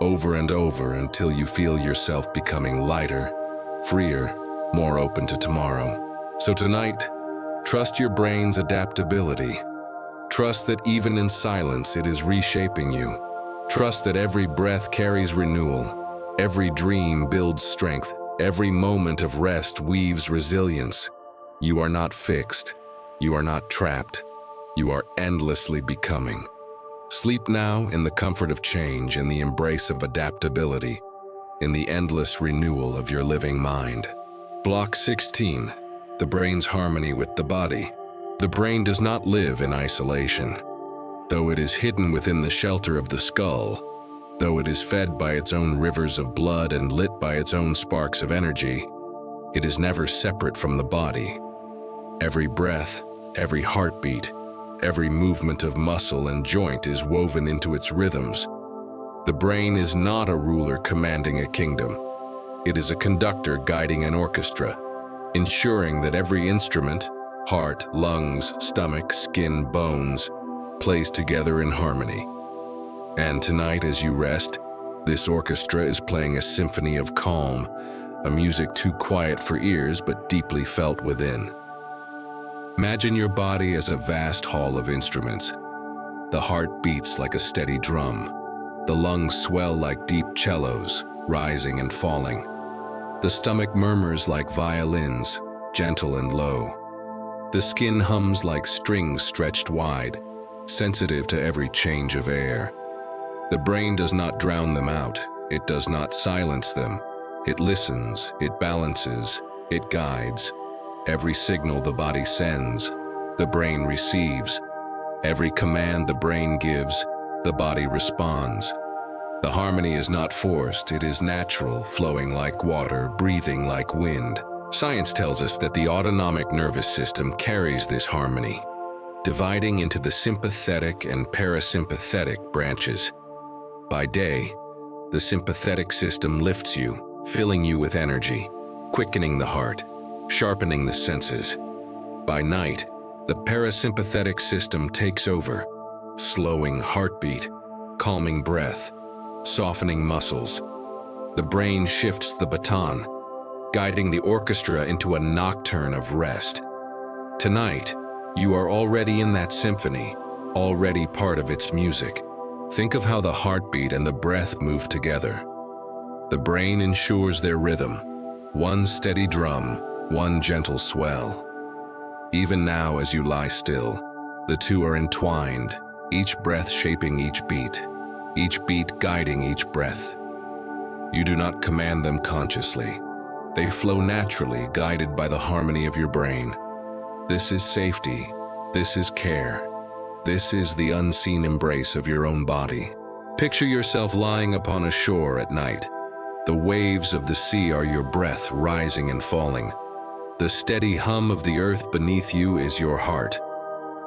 Over and over until you feel yourself becoming lighter, freer, more open to tomorrow. So tonight, trust your brain's adaptability. Trust that even in silence it is reshaping you. Trust that every breath carries renewal. Every dream builds strength. Every moment of rest weaves resilience. You are not fixed. You are not trapped. You are endlessly becoming. Sleep now in the comfort of change, in the embrace of adaptability, in the endless renewal of your living mind. Block 16. The brain's harmony with the body. The brain does not live in isolation. Though it is hidden within the shelter of the skull, though it is fed by its own rivers of blood and lit by its own sparks of energy, it is never separate from the body. Every breath, every heartbeat, every movement of muscle and joint is woven into its rhythms. The brain is not a ruler commanding a kingdom. It is a conductor guiding an orchestra, ensuring that every instrument, heart, lungs, stomach, skin, bones, plays together in harmony. And tonight, as you rest, this orchestra is playing a symphony of calm, a music too quiet for ears but deeply felt within. Imagine your body as a vast hall of instruments. The heart beats like a steady drum. The lungs swell like deep cellos, rising and falling. The stomach murmurs like violins, gentle and low. The skin hums like strings stretched wide, sensitive to every change of air. The brain does not drown them out. It does not silence them. It listens, it balances, it guides. Every signal the body sends, the brain receives. Every command the brain gives, the body responds. The harmony is not forced, it is natural, flowing like water, breathing like wind. Science tells us that the autonomic nervous system carries this harmony, dividing into the sympathetic and parasympathetic branches. By day, the sympathetic system lifts you, filling you with energy, quickening the heart, sharpening the senses. By night, the parasympathetic system takes over, slowing heartbeat, calming breath, softening muscles. The brain shifts the baton, guiding the orchestra into a nocturne of rest. Tonight, you are already in that symphony, already part of its music. Think of how the heartbeat and the breath move together. The brain ensures their rhythm, one steady drum, one gentle swell. Even now as you lie still, the two are entwined, each breath shaping each beat guiding each breath. You do not command them consciously. They flow naturally, guided by the harmony of your brain. This is safety. This is care. This is the unseen embrace of your own body. Picture yourself lying upon a shore at night. The waves of the sea are your breath rising and falling. The steady hum of the earth beneath you is your heart.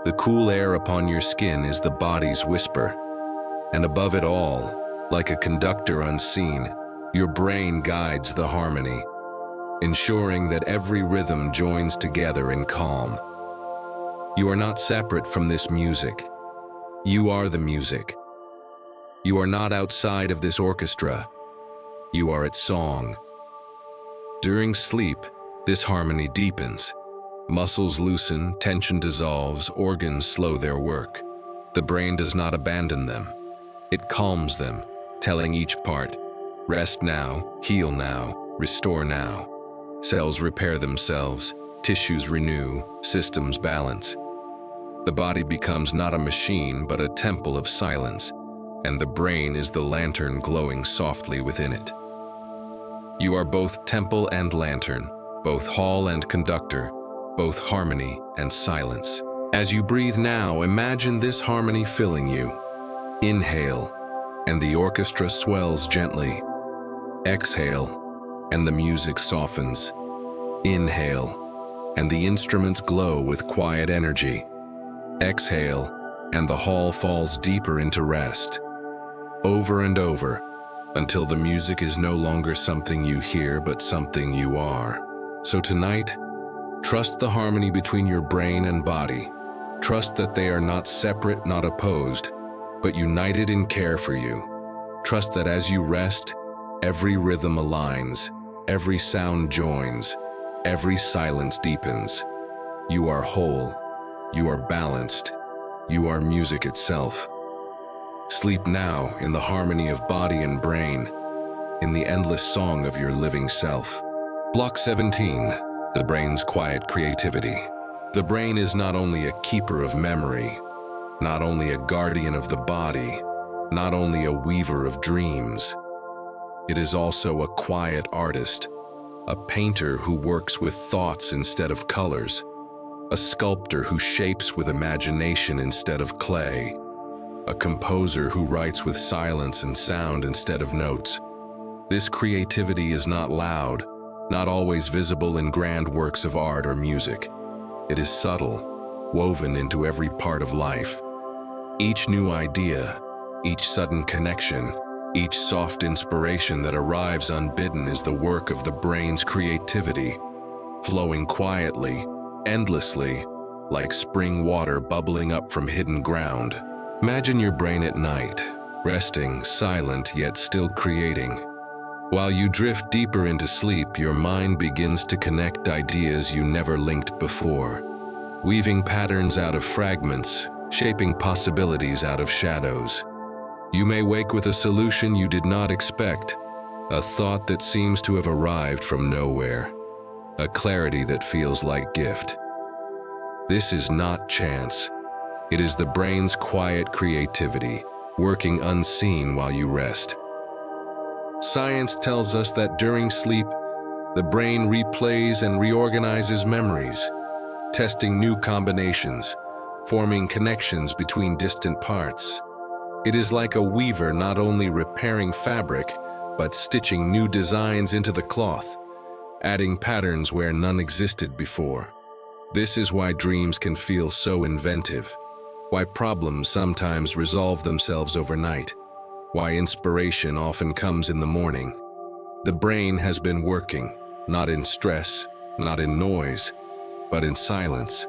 The cool air upon your skin is the body's whisper. And above it all, like a conductor unseen, your brain guides the harmony, ensuring that every rhythm joins together in calm. You are not separate from this music. You are the music. You are not outside of this orchestra. You are its song. During sleep, this harmony deepens. Muscles loosen, tension dissolves, organs slow their work. The brain does not abandon them. It calms them, telling each part, rest now, heal now, restore now. Cells repair themselves, tissues renew, systems balance. The body becomes not a machine but a temple of silence, and the brain is the lantern glowing softly within it. You are both temple and lantern, both hall and conductor, both harmony and silence. As you breathe now, imagine this harmony filling you. Inhale, and the orchestra swells gently. Exhale, and the music softens. Inhale, and the instruments glow with quiet energy. Exhale, and the hall falls deeper into rest. Over and over, until the music is no longer something you hear but something you are. So tonight, trust the harmony between your brain and body. Trust that they are not separate, not opposed, but united in care for you. Trust that as you rest, every rhythm aligns, every sound joins, every silence deepens. You are whole, you are balanced, you are music itself. Sleep now in the harmony of body and brain, in the endless song of your living self. Block 17, the brain's quiet creativity. The brain is not only a keeper of memory, not only a guardian of the body, not only a weaver of dreams. It is also a quiet artist, a painter who works with thoughts instead of colors, a sculptor who shapes with imagination instead of clay, a composer who writes with silence and sound instead of notes. This creativity is not loud, not always visible in grand works of art or music. It is subtle, woven into every part of life. Each new idea, each sudden connection, Each soft inspiration that arrives unbidden is the work of the brain's creativity, flowing quietly, endlessly, like spring water bubbling up from hidden ground. Imagine your brain at night, resting, silent, yet still creating. While you drift deeper into sleep, your mind begins to connect ideas you never linked before, weaving patterns out of fragments, shaping possibilities out of shadows. You may wake with a solution you did not expect, a thought that seems to have arrived from nowhere, a clarity that feels like gift. This is not chance. It is the brain's quiet creativity, working unseen while you rest. Science tells us that during sleep, the brain replays and reorganizes memories, testing new combinations, forming connections between distant parts. It is like a weaver not only repairing fabric, but stitching new designs into the cloth, adding patterns where none existed before. This is why dreams can feel so inventive, why problems sometimes resolve themselves overnight, why inspiration often comes in the morning. The brain has been working, not in stress, not in noise, but in silence,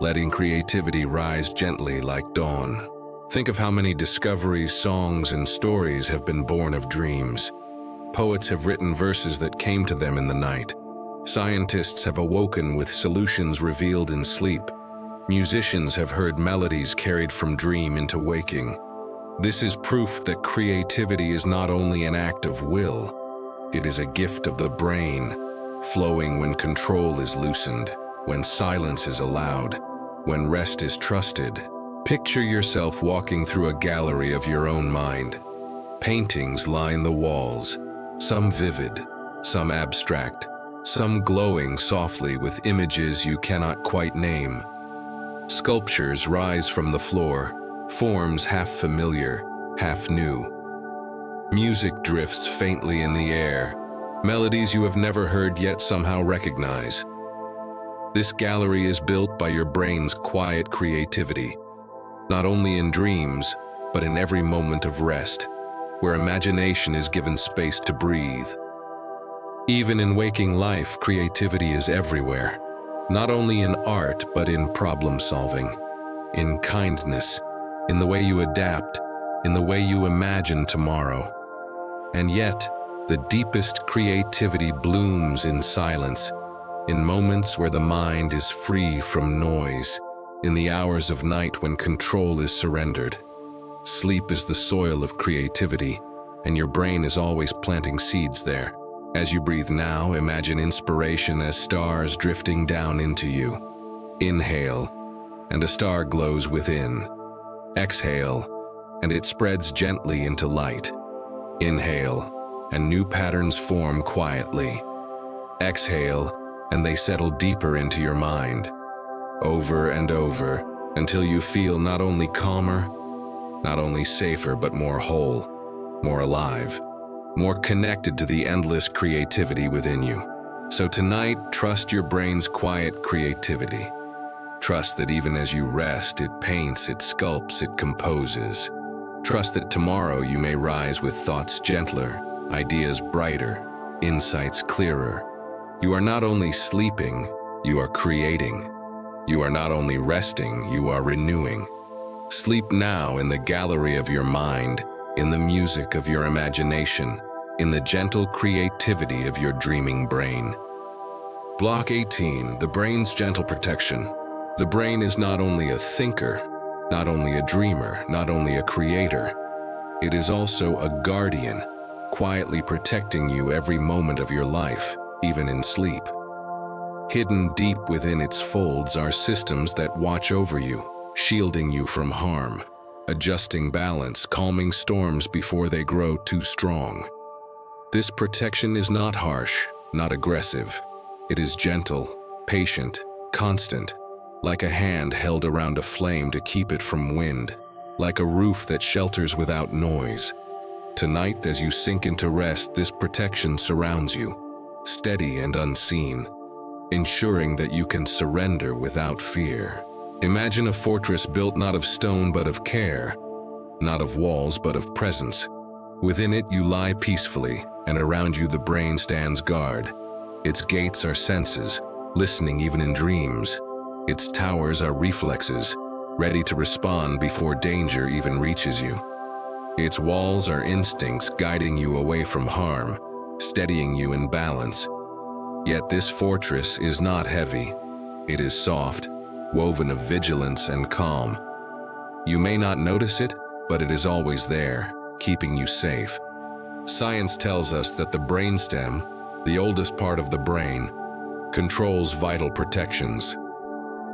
letting creativity rise gently like dawn. Think of how many discoveries, songs, and stories have been born of dreams. Poets have written verses that came to them in the night. Scientists have awoken with solutions revealed in sleep. Musicians have heard melodies carried from dream into waking. This is proof that creativity is not only an act of will, it is a gift of the brain, flowing when control is loosened, when silence is allowed, when rest is trusted. Picture yourself walking through a gallery of your own mind. Paintings line the walls, some vivid, some abstract, some glowing softly with images you cannot quite name. Sculptures rise from the floor, forms half familiar, half new. Music drifts faintly in the air, melodies you have never heard yet somehow recognize. This gallery is built by your brain's quiet creativity, not only in dreams, but in every moment of rest, where imagination is given space to breathe. Even in waking life, creativity is everywhere, not only in art, but in problem solving, in kindness, in the way you adapt, in the way you imagine tomorrow. And yet, the deepest creativity blooms in silence, in moments where the mind is free from noise, in the hours of night when control is surrendered. Sleep is the soil of creativity, and your brain is always planting seeds there. As you breathe now, imagine inspiration as stars drifting down into you. Inhale, and a star glows within. Exhale, and it spreads gently into light. Inhale, and new patterns form quietly. Exhale, and they settle deeper into your mind. Over and over, until you feel not only calmer, not only safer, but more whole, more alive, more connected to the endless creativity within you. So tonight, trust your brain's quiet creativity. Trust that even as you rest, it paints, it sculpts, it composes. Trust that tomorrow you may rise with thoughts gentler, ideas brighter, insights clearer. You are not only sleeping, you are creating. You are not only resting, you are renewing. Sleep now in the gallery of your mind, in the music of your imagination, in the gentle creativity of your dreaming brain. Block 18, the brain's gentle protection. The brain is not only a thinker, not only a dreamer, not only a creator. It is also a guardian, quietly protecting you every moment of your life, even in sleep. Hidden deep within its folds are systems that watch over you, shielding you from harm, adjusting balance, calming storms before they grow too strong. This protection is not harsh, not aggressive. It is gentle, patient, constant, like a hand held around a flame to keep it from wind, like a roof that shelters without noise. Tonight, as you sink into rest, this protection surrounds you, steady and unseen, ensuring that you can surrender without fear. Imagine a fortress built not of stone but of care, not of walls but of presence. Within it you lie peacefully, and around you the brain stands guard. Its gates are senses, listening even in dreams. Its towers are reflexes, ready to respond before danger even reaches you. Its walls are instincts guiding you away from harm, steadying you in balance. Yet this fortress is not heavy. It is soft, woven of vigilance and calm. You may not notice it, but it is always there, keeping you safe. Science tells us that the brainstem, the oldest part of the brain, controls vital protections,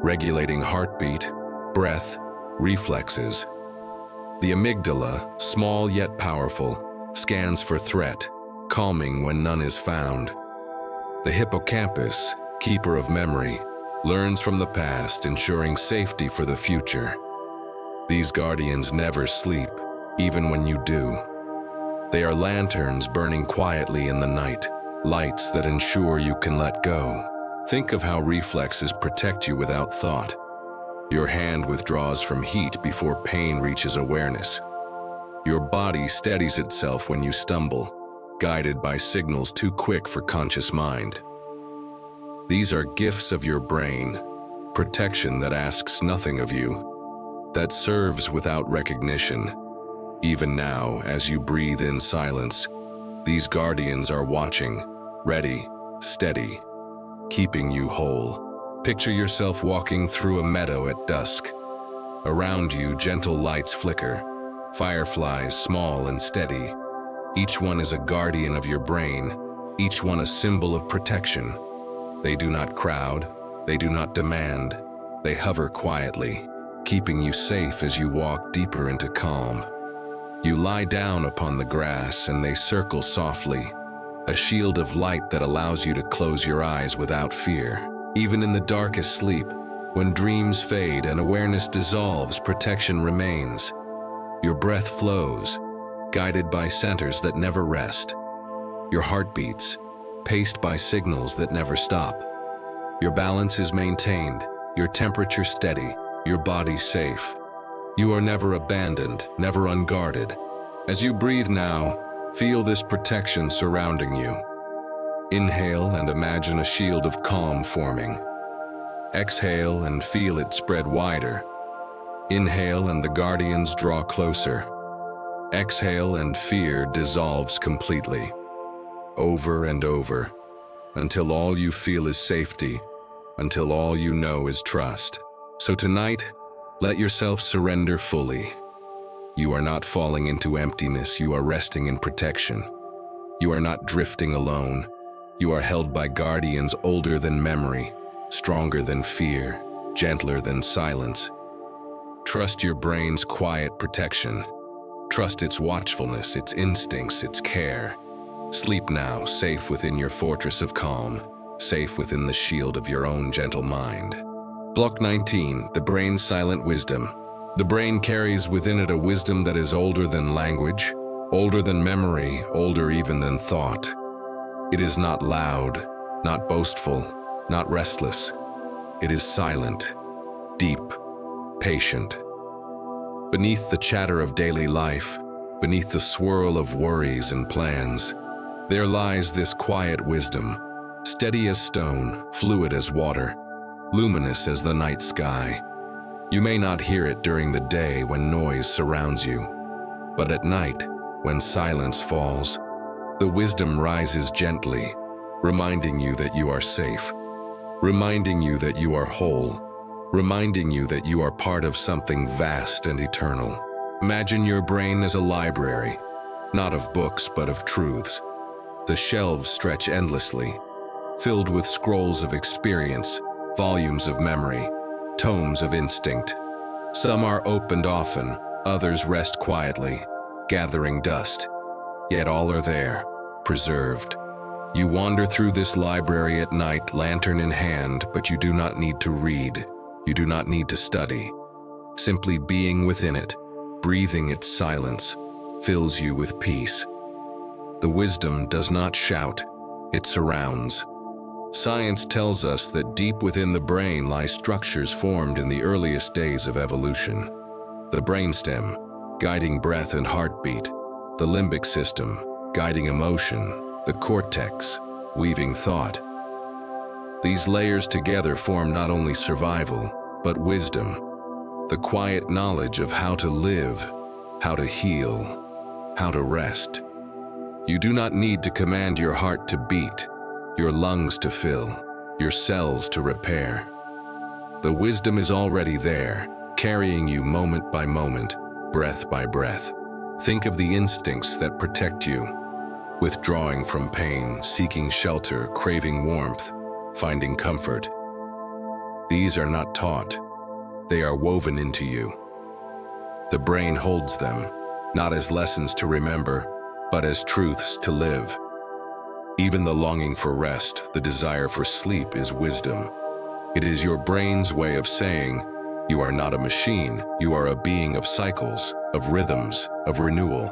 regulating heartbeat, breath, reflexes. The amygdala, small yet powerful, scans for threat, calming when none is found. The hippocampus, keeper of memory, learns from the past, ensuring safety for the future. These guardians never sleep, even when you do. They are lanterns burning quietly in the night, lights that ensure you can let go. Think of how reflexes protect you without thought. Your hand withdraws from heat before pain reaches awareness. Your body steadies itself when you stumble, guided by signals too quick for conscious mind. These are gifts of your brain, protection that asks nothing of you, that serves without recognition. Even now, as you breathe in silence, these guardians are watching, ready, steady, keeping you whole. Picture yourself walking through a meadow at dusk. Around you, gentle lights flicker, fireflies small and steady. Each one is a guardian of your brain, each one a symbol of protection. They do not crowd, they do not demand, they hover quietly, keeping you safe as you walk deeper into calm. You lie down upon the grass and they circle softly, a shield of light that allows you to close your eyes without fear. Even in the darkest sleep, when dreams fade and awareness dissolves, protection remains. Your breath flows, guided by centers that never rest. Your heart beats, paced by signals that never stop. Your balance is maintained, your temperature steady, your body safe. You are never abandoned, never unguarded. As you breathe now, feel this protection surrounding you. Inhale and imagine a shield of calm forming. Exhale and feel it spread wider. Inhale and the guardians draw closer. Exhale and fear dissolves completely. Over and over, until all you feel is safety, until all you know is trust. So tonight, let yourself surrender fully. You are not falling into emptiness, you are resting in protection. You are not drifting alone. You are held by guardians older than memory, stronger than fear, gentler than silence. Trust your brain's quiet protection. Trust its watchfulness, its instincts, its care. Sleep now, safe within your fortress of calm, safe within the shield of your own gentle mind. Block 19, the brain's silent wisdom. The brain carries within it a wisdom that is older than language, older than memory, older even than thought. It is not loud, not boastful, not restless. It is silent, deep, patient. Beneath the chatter of daily life, beneath the swirl of worries and plans, there lies this quiet wisdom, steady as stone, fluid as water, luminous as the night sky. You may not hear it during the day when noise surrounds you, but at night, when silence falls, the wisdom rises gently, reminding you that you are safe, reminding you that you are whole, reminding you that you are part of something vast and eternal. Imagine your brain as a library, not of books but of truths. The shelves stretch endlessly, filled with scrolls of experience, volumes of memory, tomes of instinct. Some are opened often, others rest quietly, gathering dust. Yet all are there, preserved. You wander through this library at night, lantern in hand, but you do not need to read. You do not need to study. Simply being within it, breathing its silence, fills you with peace. The wisdom does not shout, it surrounds. Science tells us that deep within the brain lie structures formed in the earliest days of evolution. The brainstem, guiding breath and heartbeat. the limbic system, guiding emotion, the cortex, weaving thought. These layers together form not only survival, but wisdom, the quiet knowledge of how to live, how to heal, how to rest. You do not need to command your heart to beat, your lungs to fill, your cells to repair. The wisdom is already there, carrying you moment by moment, breath by breath. Think of the instincts that protect you, withdrawing from pain, seeking shelter, craving warmth, finding comfort. These are not taught. They are woven into you. The brain holds them, not as lessons to remember, but as truths to live. Even the longing for rest, the desire for sleep is wisdom. It is your brain's way of saying, you are not a machine, you are a being of cycles, of rhythms, of renewal.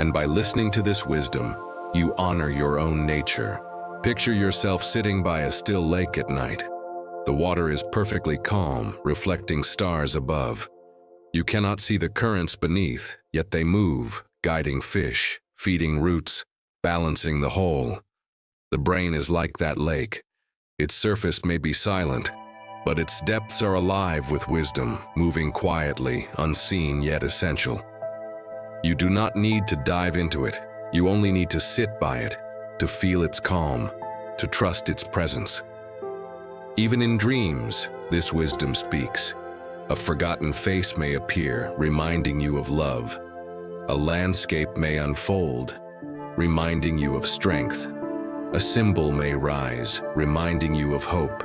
And by listening to this wisdom, you honor your own nature. Picture yourself sitting by a still lake at night. The water is perfectly calm, reflecting stars above. You cannot see the currents beneath, yet they move, guiding fish, feeding roots, balancing the whole. The brain is like that lake. Its surface may be silent, but its depths are alive with wisdom, moving quietly, unseen yet essential. You do not need to dive into it. You only need to sit by it, to feel its calm, to trust its presence. Even in dreams, this wisdom speaks. A forgotten face may appear, reminding you of love. A landscape may unfold, reminding you of strength. A symbol may rise, reminding you of hope.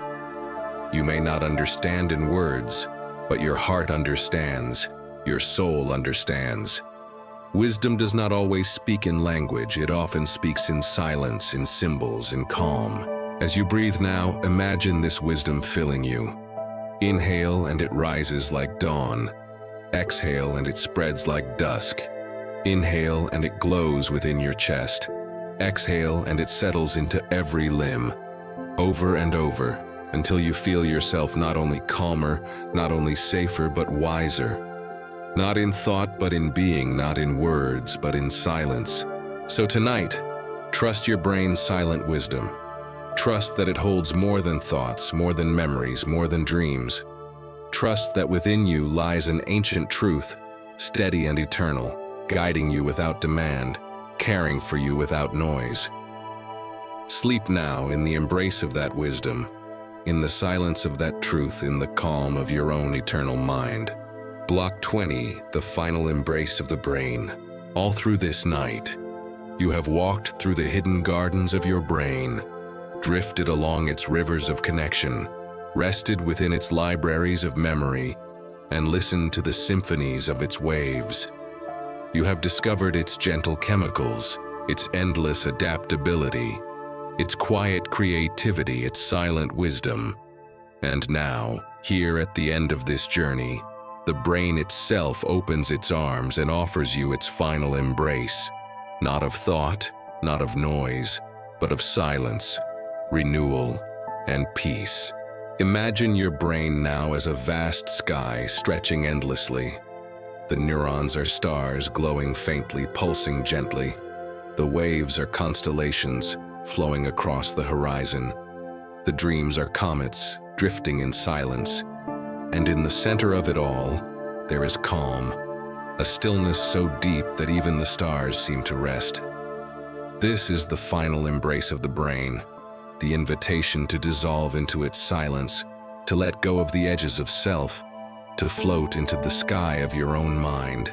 You may not understand in words, but your heart understands, your soul understands. Wisdom does not always speak in language, it often speaks in silence, in symbols, in calm. As you breathe now, imagine this wisdom filling you. Inhale and it rises like dawn. Exhale and it spreads like dusk. Inhale and it glows within your chest. Exhale and it settles into every limb. Over and over, until you feel yourself not only calmer, not only safer, but wiser. Not in thought, but in being, not in words, but in silence. So tonight, trust your brain's silent wisdom. Trust that it holds more than thoughts, more than memories, more than dreams. Trust that within you lies an ancient truth, steady and eternal, guiding you without demand, caring for you without noise. Sleep now in the embrace of that wisdom, in the silence of that truth, in the calm of your own eternal mind. Block 20, the final embrace of the brain. All through this night, you have walked through the hidden gardens of your brain, drifted along its rivers of connection, rested within its libraries of memory, and listened to the symphonies of its waves. You have discovered its gentle chemicals, its endless adaptability, its quiet creativity, its silent wisdom. And now, here at the end of this journey, the brain itself opens its arms and offers you its final embrace, not of thought, not of noise, but of silence, renewal, and peace. Imagine your brain now as a vast sky stretching endlessly. The neurons are stars glowing faintly, pulsing gently. The waves are constellations flowing across the horizon. The dreams are comets drifting in silence. And in the center of it all, there is calm, a stillness so deep that even the stars seem to rest. This is the final embrace of the brain, the invitation to dissolve into its silence, to let go of the edges of self, to float into the sky of your own mind.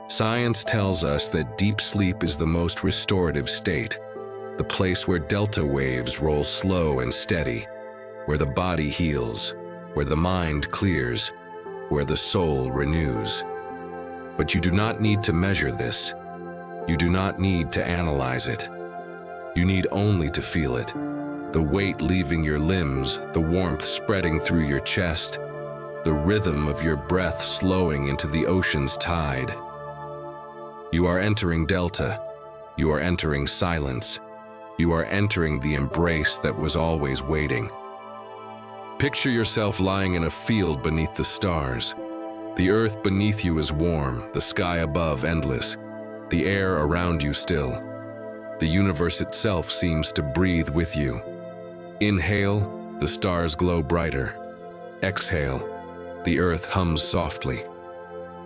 Science tells us that deep sleep is the most restorative state, the place where delta waves roll slow and steady, where the body heals, where the mind clears, where the soul renews. But you do not need to measure this. You do not need to analyze it. You need only to feel it. The weight leaving your limbs, the warmth spreading through your chest, the rhythm of your breath slowing into the ocean's tide. You are entering delta. You are entering silence. You are entering the embrace that was always waiting. Picture yourself lying in a field beneath the stars. The earth beneath you is warm, the sky above endless. the air around you still. The universe itself seems to breathe with you. Inhale, the stars glow brighter. Exhale, the earth hums softly.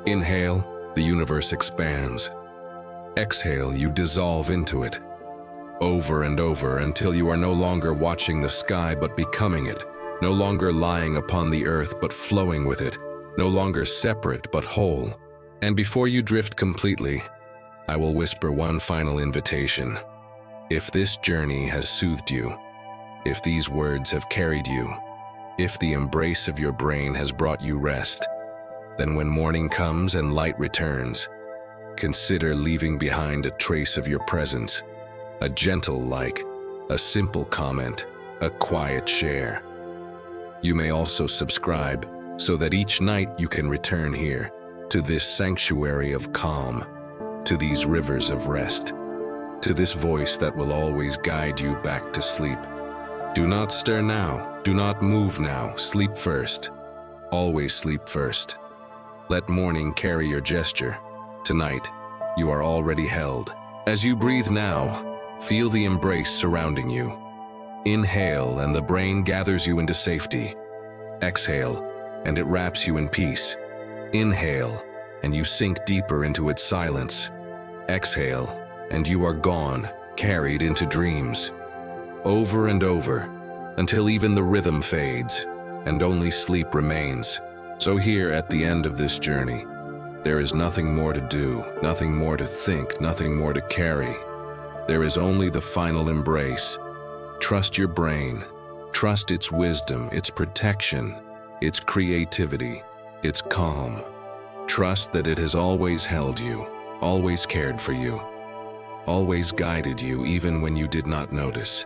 Inhale, the universe expands. Exhale, you dissolve into it. Over and over until you are no longer watching the sky but becoming it, no longer lying upon the earth but flowing with it, no longer separate but whole. And before you drift completely, I will whisper one final invitation. If this journey has soothed you, if these words have carried you, if the embrace of your brain has brought you rest, then when morning comes and light returns, consider leaving behind a trace of your presence, a gentle like, a simple comment, a quiet share. You may also subscribe so that each night you can return here, to this sanctuary of calm, to these rivers of rest, to this voice that will always guide you back to sleep. Do not stir now, do not move now, sleep first. Always sleep first. Let morning carry your gesture. Tonight, you are already held. As you breathe now, feel the embrace surrounding you. Inhale and the brain gathers you into safety. Exhale and it wraps you in peace. Inhale and you sink deeper into its silence. Exhale and you are gone, carried into dreams. Over and over, until even the rhythm fades and only sleep remains. So here at the end of this journey, there is nothing more to do, nothing more to think, nothing more to carry. There is only the final embrace. Trust your brain. Trust its wisdom, its protection, its creativity, its calm. Trust that it has always held you, always cared for you, always guided you even when you did not notice.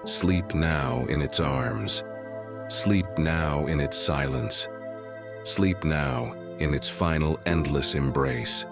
Sleep now in its arms. Sleep now in its silence. Sleep now in its final endless embrace.